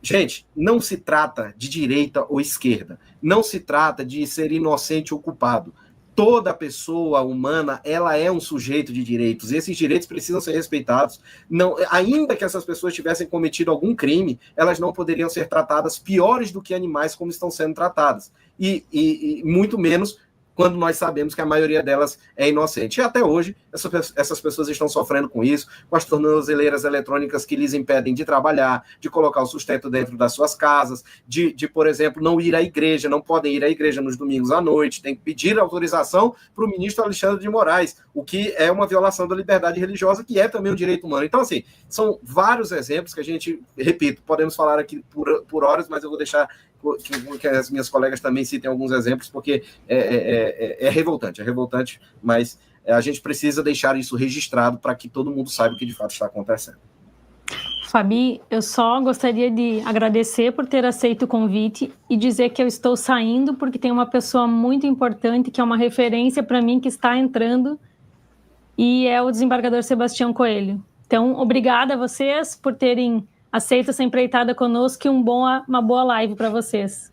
gente, não se trata de direita ou esquerda, não se trata de ser inocente ou culpado. Toda pessoa humana, ela é um sujeito de direitos. Esses direitos precisam ser respeitados. Não, ainda que essas pessoas tivessem cometido algum crime, elas não poderiam ser tratadas piores do que animais como estão sendo tratadas. E muito menos quando nós sabemos que a maioria delas é inocente. E até hoje, essas pessoas estão sofrendo com isso, com as tornozeleiras eletrônicas que lhes impedem de trabalhar, de colocar o sustento dentro das suas casas, de, por exemplo, não ir à igreja, não podem ir à igreja nos domingos à noite, tem que pedir autorização para o ministro Alexandre de Moraes, o que é uma violação da liberdade religiosa, que é também um direito humano. Então, assim, são vários exemplos que a gente, repito, podemos falar aqui por horas, mas eu vou deixar que as minhas colegas também citem alguns exemplos, porque é revoltante, mas a gente precisa deixar isso registrado para que todo mundo saiba o que de fato está acontecendo. Fabi, eu só gostaria de agradecer por ter aceito o convite e dizer que eu estou saindo porque tem uma pessoa muito importante, que é uma referência para mim, que está entrando, e é o desembargador Sebastião Coelho. Então, obrigada a vocês por terem aceito essa empreitada conosco, e uma boa live para vocês.